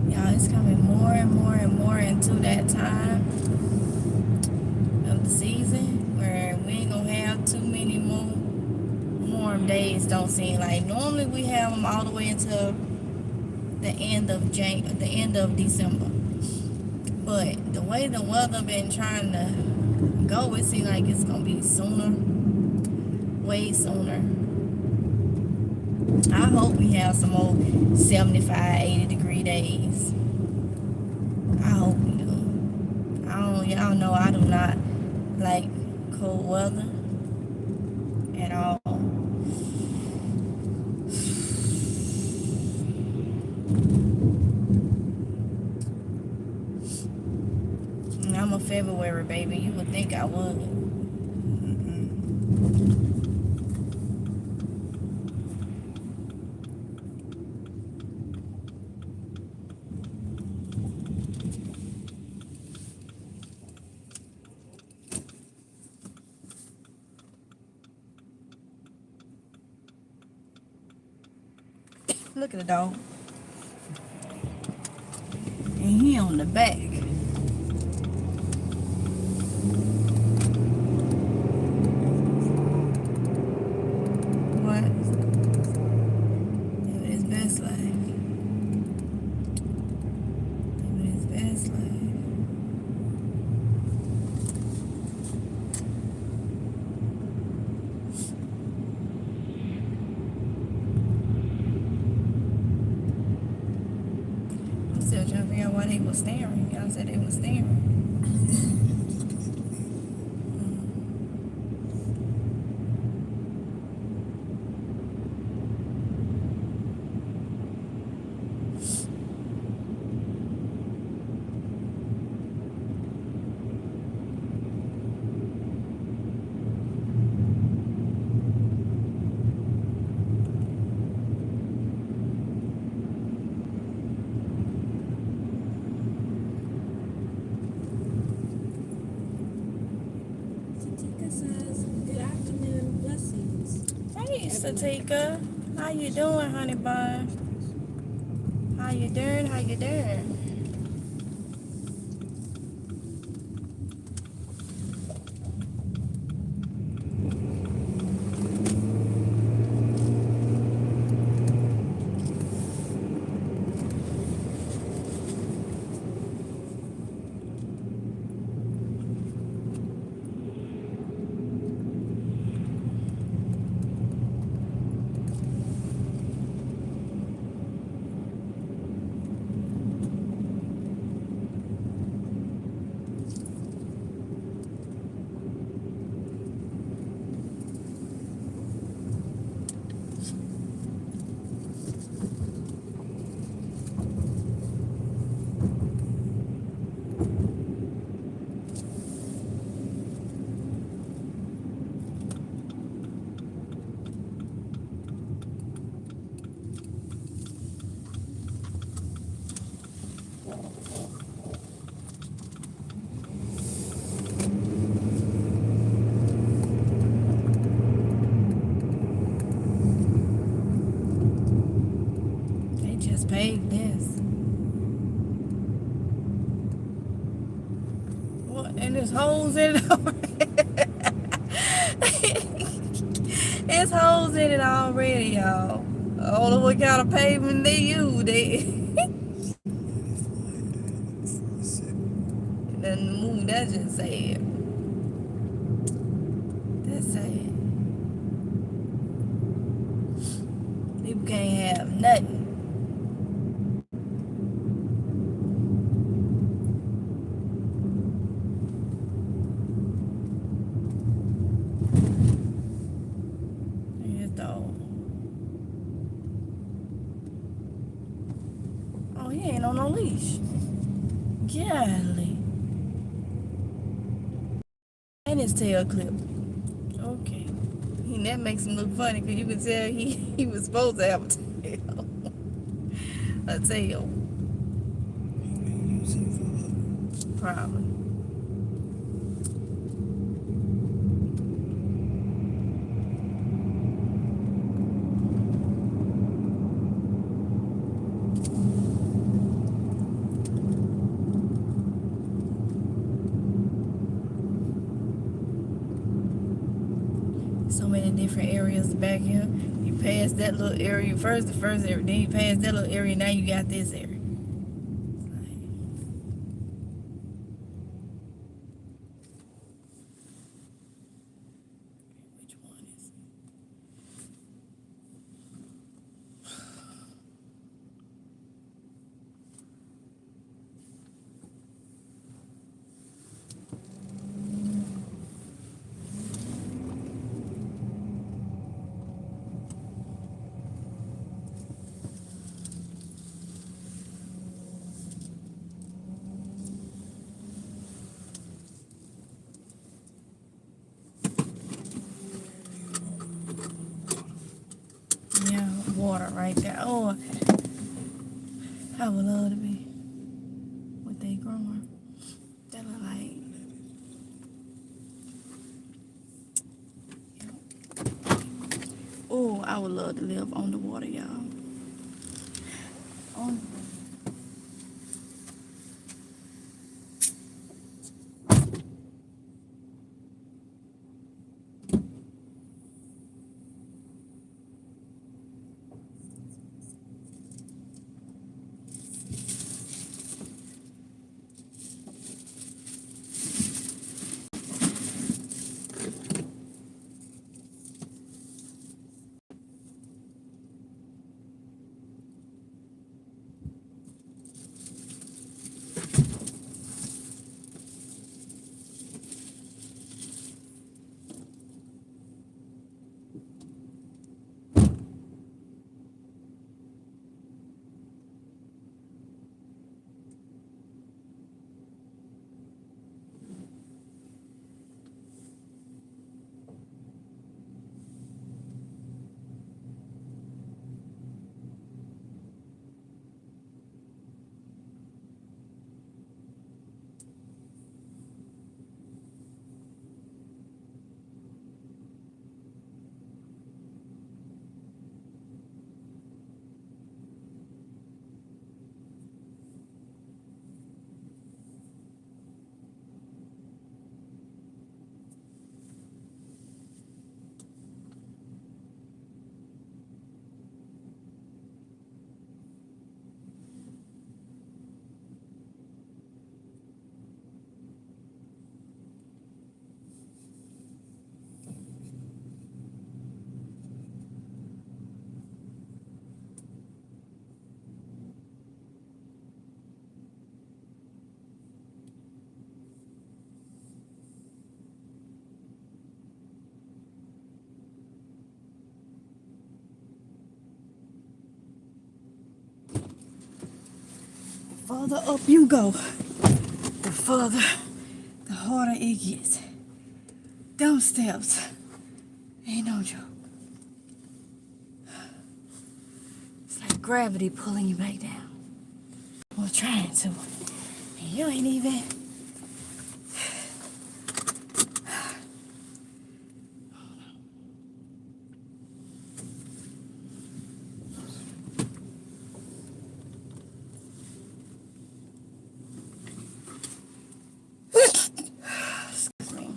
Y'all, it's coming more and more and more into that time of the season where we ain't gonna have too many more warm days. Don't seem like normally we have them all the way until the end of the end of December. But the way the weather been trying to go, it seems like it's gonna be sooner, way sooner. I hope we have some old 75, 80-degree days. I hope we do. Y'all know I do not like cold weather at all. And I'm a February baby. You would think I would. Look at the dog. And he on the back. What? Living his best life. Living his best life. I'm still trying to figure out why they was staring. Y'all said they was staring. Tatika says, good afternoon, blessings. Hey, Satika. How you doing, honey bun? How you doing? How you doing? They just paved this. What? And there's holes in it already. There's holes in it already, y'all. I don't know what kind of pavement they use. Then move. That's just sad. That's sad. People can't have nothing. His dog. Oh, he ain't on no leash. Golly. And his tail clipped. Okay. And that makes him look funny because you can tell he was supposed to have a tail. A tail. Probably. So many different areas back here. You pass that little area first, the first area, then you pass that little area, now you got this area. Which one is it? Yeah, water right there. Oh, I would love to be what they growing. That look like. Oh, I would love to live on the water, y'all. On. The further up you go, the further, the harder it gets. Them steps ain't no joke. It's like gravity pulling you back down. I'm trying to. You ain't even. Excuse me.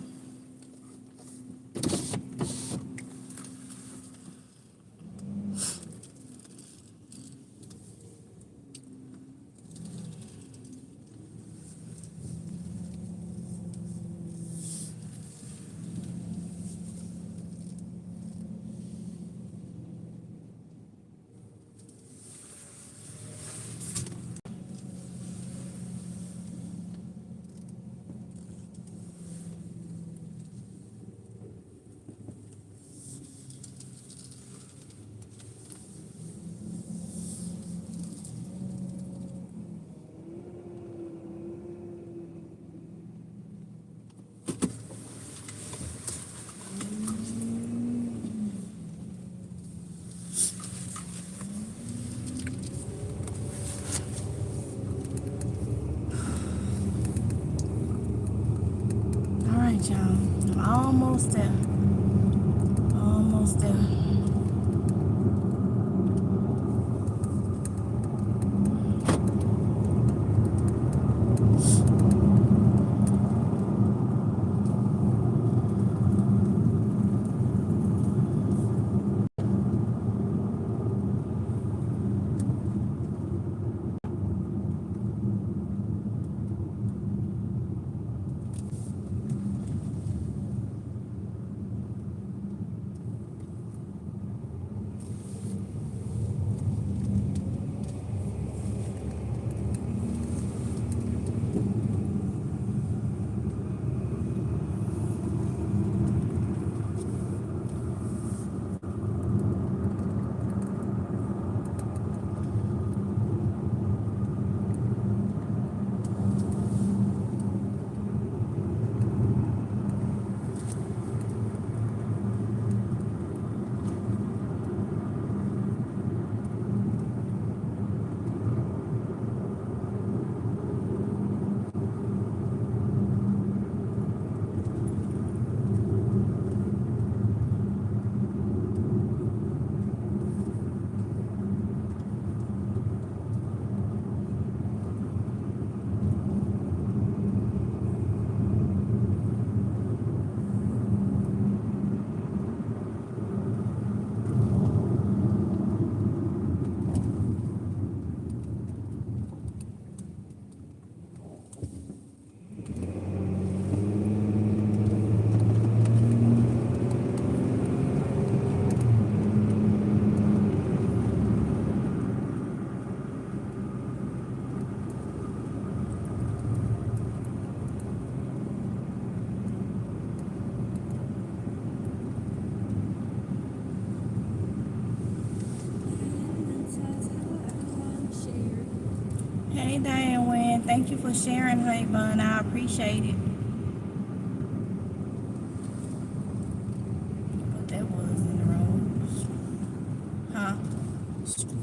All right, y'all. I'm almost there. Almost there. Hey, Diane Wynn. Thank you for sharing, Honey Bun. I appreciate it. What that was in the room. Huh? Strong.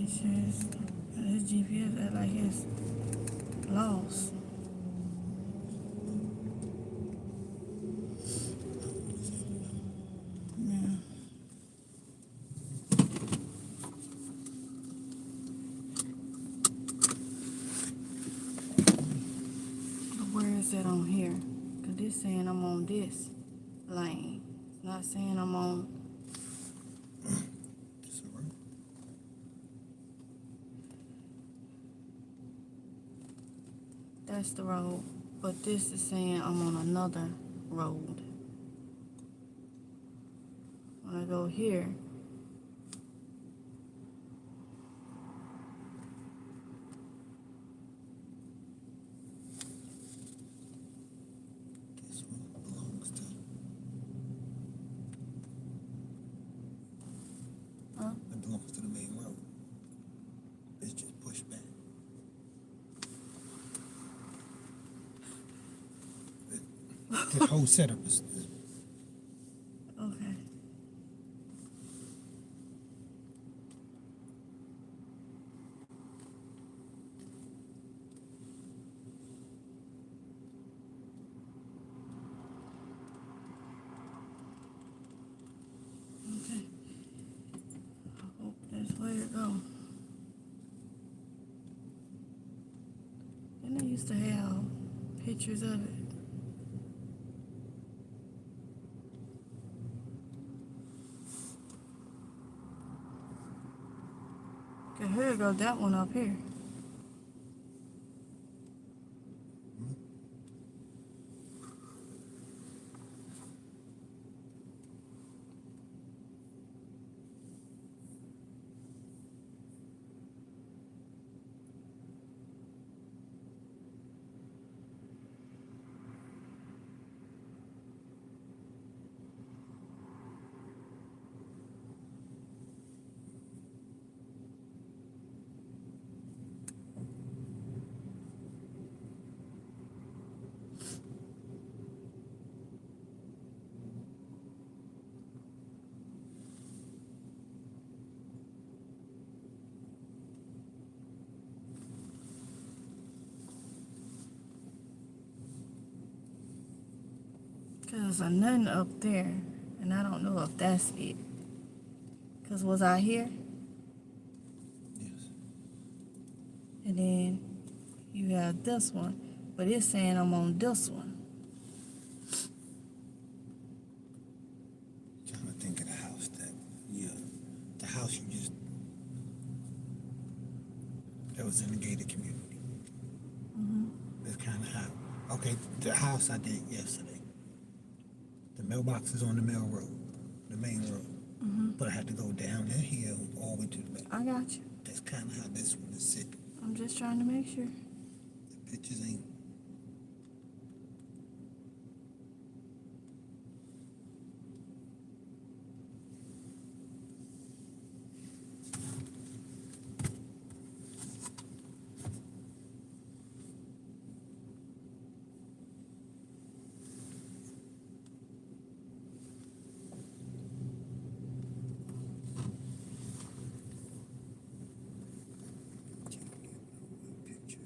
It says his GPS act like it's lost. Yeah. But where is it on here? Cause this saying I'm on this lane. It's not saying I'm on. It's all right. That's the road. But this is saying I'm on another road. When I go here, This one belongs to. huh? It belongs to the main road. It's just pushed back. The whole setup is Okay. Okay. I hope that's where it go. And they used to have pictures of it. Okay, here go that one up here. Cause there's nothing up there, and I don't know if that's it. Cause was I here? yes. And then you have this one, but it's saying I'm on this one. Trying to think of the house that, yeah, the house you just, that was in the gated community. That's kind of how, okay, the house I did yesterday. The mailbox is on the main road. But I had to go down that hill all the way to the back. I got you. That's kind of how this one is sitting. I'm just trying to make sure. The pictures ain't. Picture.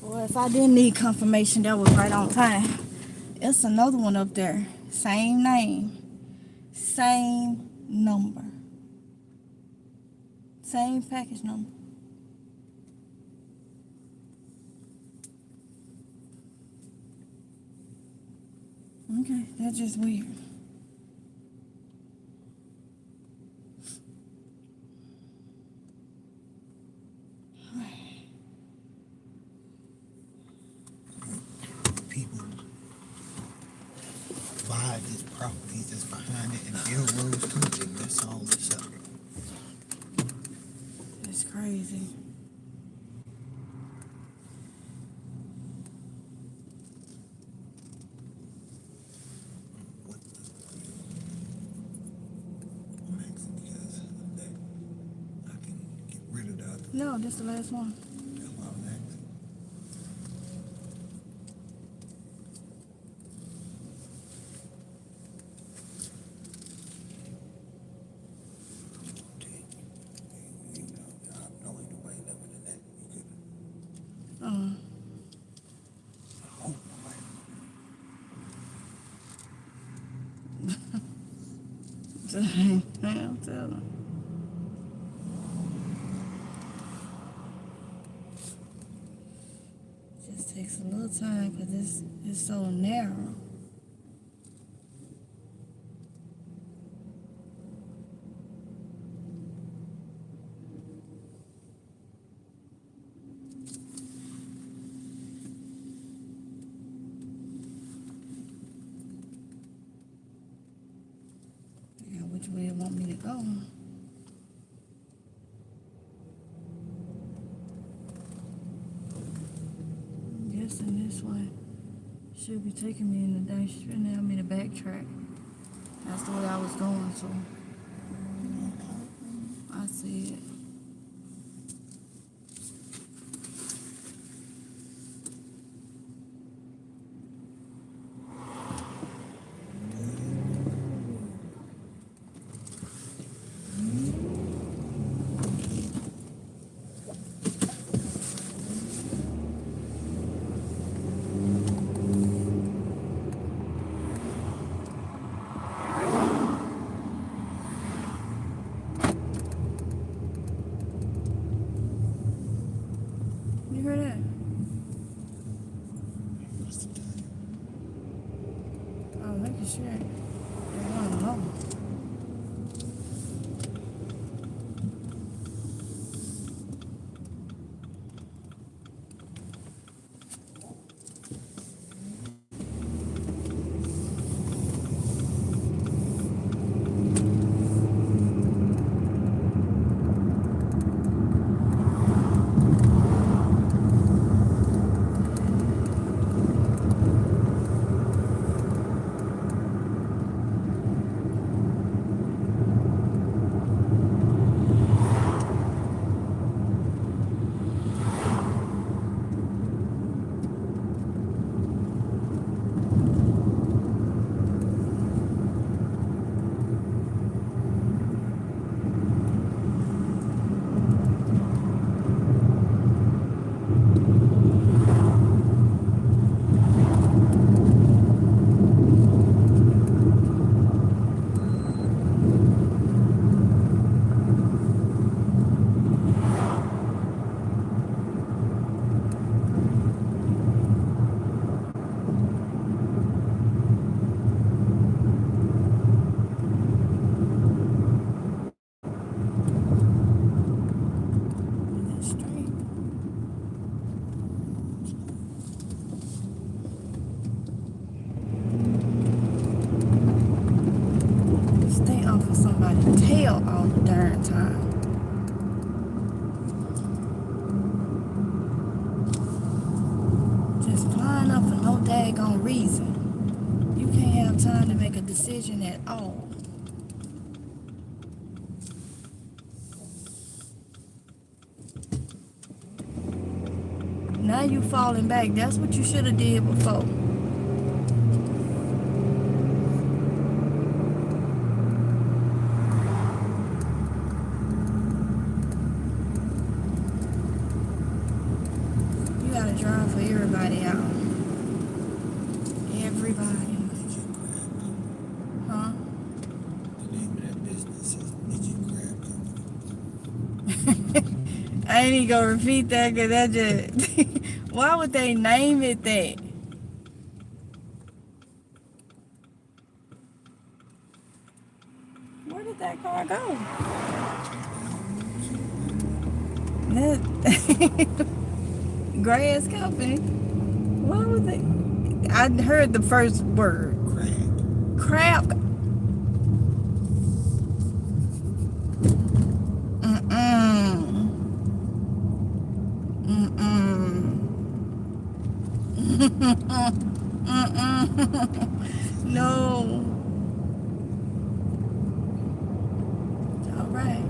Well, if I didn't need confirmation, that was right on time. It's another one up there. Same name. Same number. Same package number. Okay, that's just weird. People buy these properties that's behind it and build roads to it, and that's all it's up. It's crazy. What the, I'm asking because that I can get rid of the other. No, this the last one. That's what I was asking. You know, I know ain't nobody living in that. You could, oh, nobody. I'll tell them. Just takes a little time because it's so narrow. Yeah, which way you want me to go? I'm guessing this way should be taking me in the day. Should have me to backtrack. That's the way I was going, so I see it. You heard that? What's the time? Oh, making sure. They're going low. Is it straight? Stay off of somebody's tail all the darn time. Just flying up for no daggone reason. You can't have time to make a decision at all. Now you falling back. That's what you should have did before. You gotta drive for everybody out. Everybody. Midget Crab Company. Huh? The name of that business is Midget Crab Company. I ain't even gonna repeat that because that just. Why would they name it that? Where did that car go? That grass company. Why would they? I heard the first word. Crab. Crap. Mm-mm. No. All right.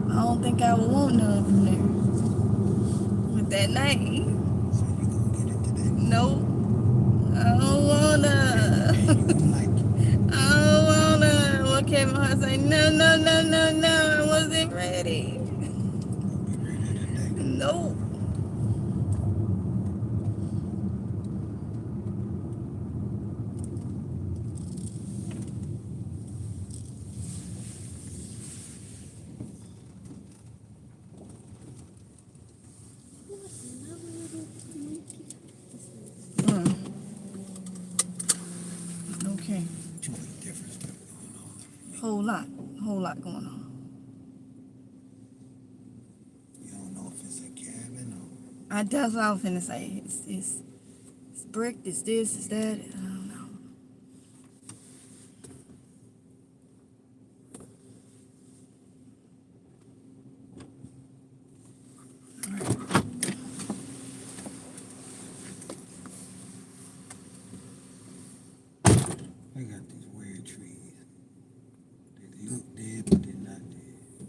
I don't think I would want none from there. With that name. So you gonna get it today? Nope. I don't wanna. And you gonna like it. I don't wanna. What Kevin Hart say? No, no, no, no, no. I wasn't ready. Gonna be ready today. Nope. Okay. Too many different stuff going on. Whole lot going on. You don't know if it's a cabin or That's what I was finna say. It's brick, it's this, it's that. I don't know. they got these weird trees. They look dead, but they're not dead.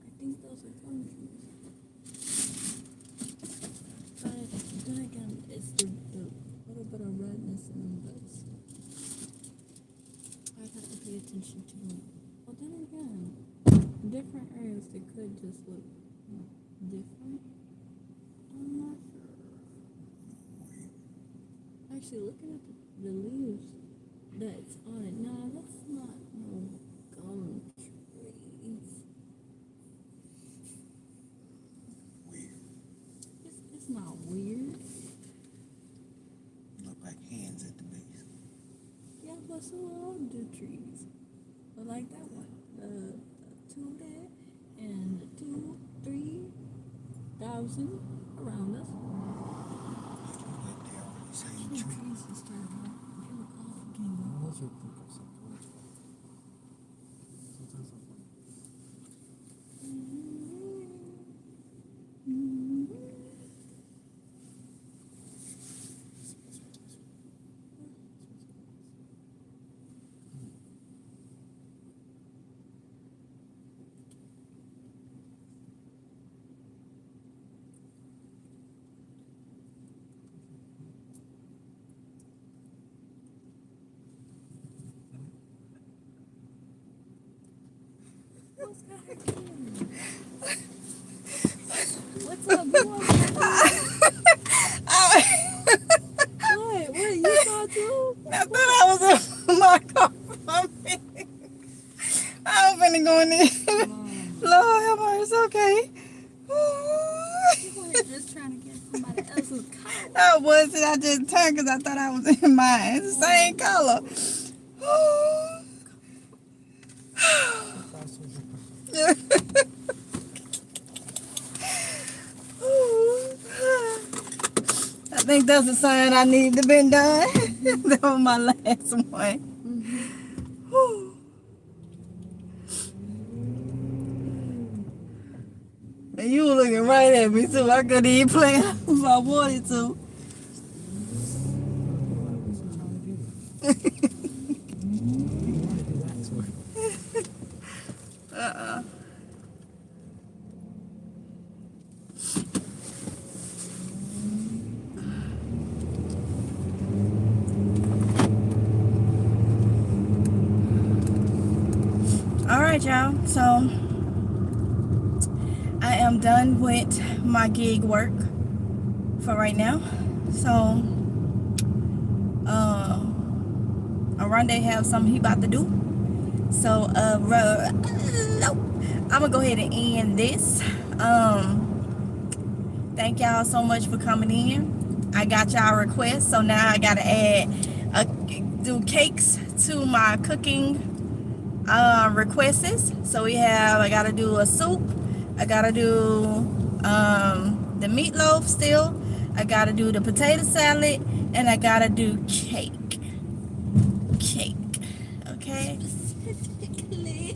I think those are gum trees. But then again, it's the little bit of redness in them that's. I'd have to pay attention to them. Well, then again, different areas they could just look different. I'm not sure. Actually, looking at the leaves that's on it, no, that's not no gum trees. Weird. It's not weird. Look like hands at the base. Yeah, but so all the trees. But like that one, the two there and the 2,000-3,000 around us. Look like they're all the same Trees tree. and stuff. They look all I also think of psychology. Sometimes I'm like, What's happening? What's up? You want what? What? You saw too? I thought I was in my car. I'm finna go in there. Lord have mercy, okay. You weren't just trying to get somebody else's car. I wasn't. I just turned because I thought I was in mine. It's the same color. I think that's a sign I need to been done. That was my last one. Whew. And you were looking right at me too. I couldn't even play if I wanted to. trying to do that. You want to do that, so All right, y'all. So I am done with my gig work for right now. So Oronde have something he about to do. So I'm gonna go ahead and end this. Thank y'all so much for coming in. I got y'all requests, so now I gotta do cakes to my cooking requests. So I gotta do a soup, I gotta do the meatloaf still, I gotta do the potato salad, and I gotta do cake. Okay,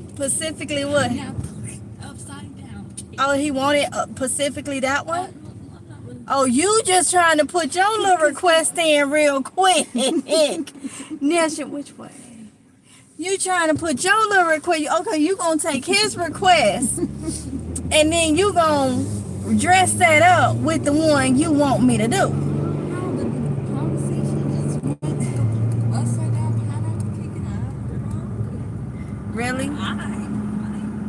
specifically what? Upside down. Oh, he wanted specifically that one. Not really. Oh, you just trying to put your little request in real quick. Nesha, which way? You trying to put your little request. Okay, you gonna take his request and then you gonna dress that up with the one you want me to do. No, the conversation just went to upside down pineapple cake and Really? I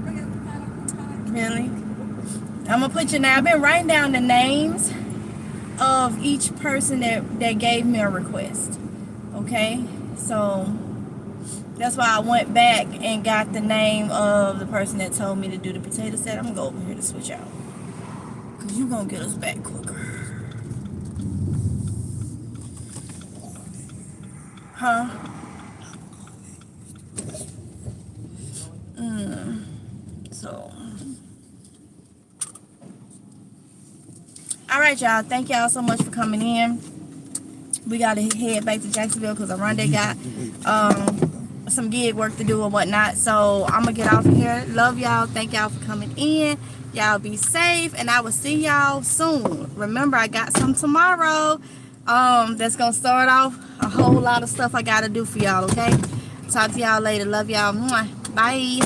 bring up the pineapple. Really? I'm gonna put you now. I've been writing down the names of each person that gave me a request. Okay? So that's why I went back and got the name of the person that told me to do the potato salad. I'm gonna go over here to switch out. Cause you gonna get us back quicker. Huh? So all right, y'all, thank y'all so much for coming in. We gotta head back to Jacksonville because Oronde got some gig work to do and whatnot. So I'm gonna get off of here. Love y'all. Thank y'all for coming in. Y'all be safe, and I will see y'all soon. Remember, I got some tomorrow. That's gonna start off a whole lot of stuff I gotta do for y'all. Okay. Talk to y'all later. Love y'all. Mwah. Bye.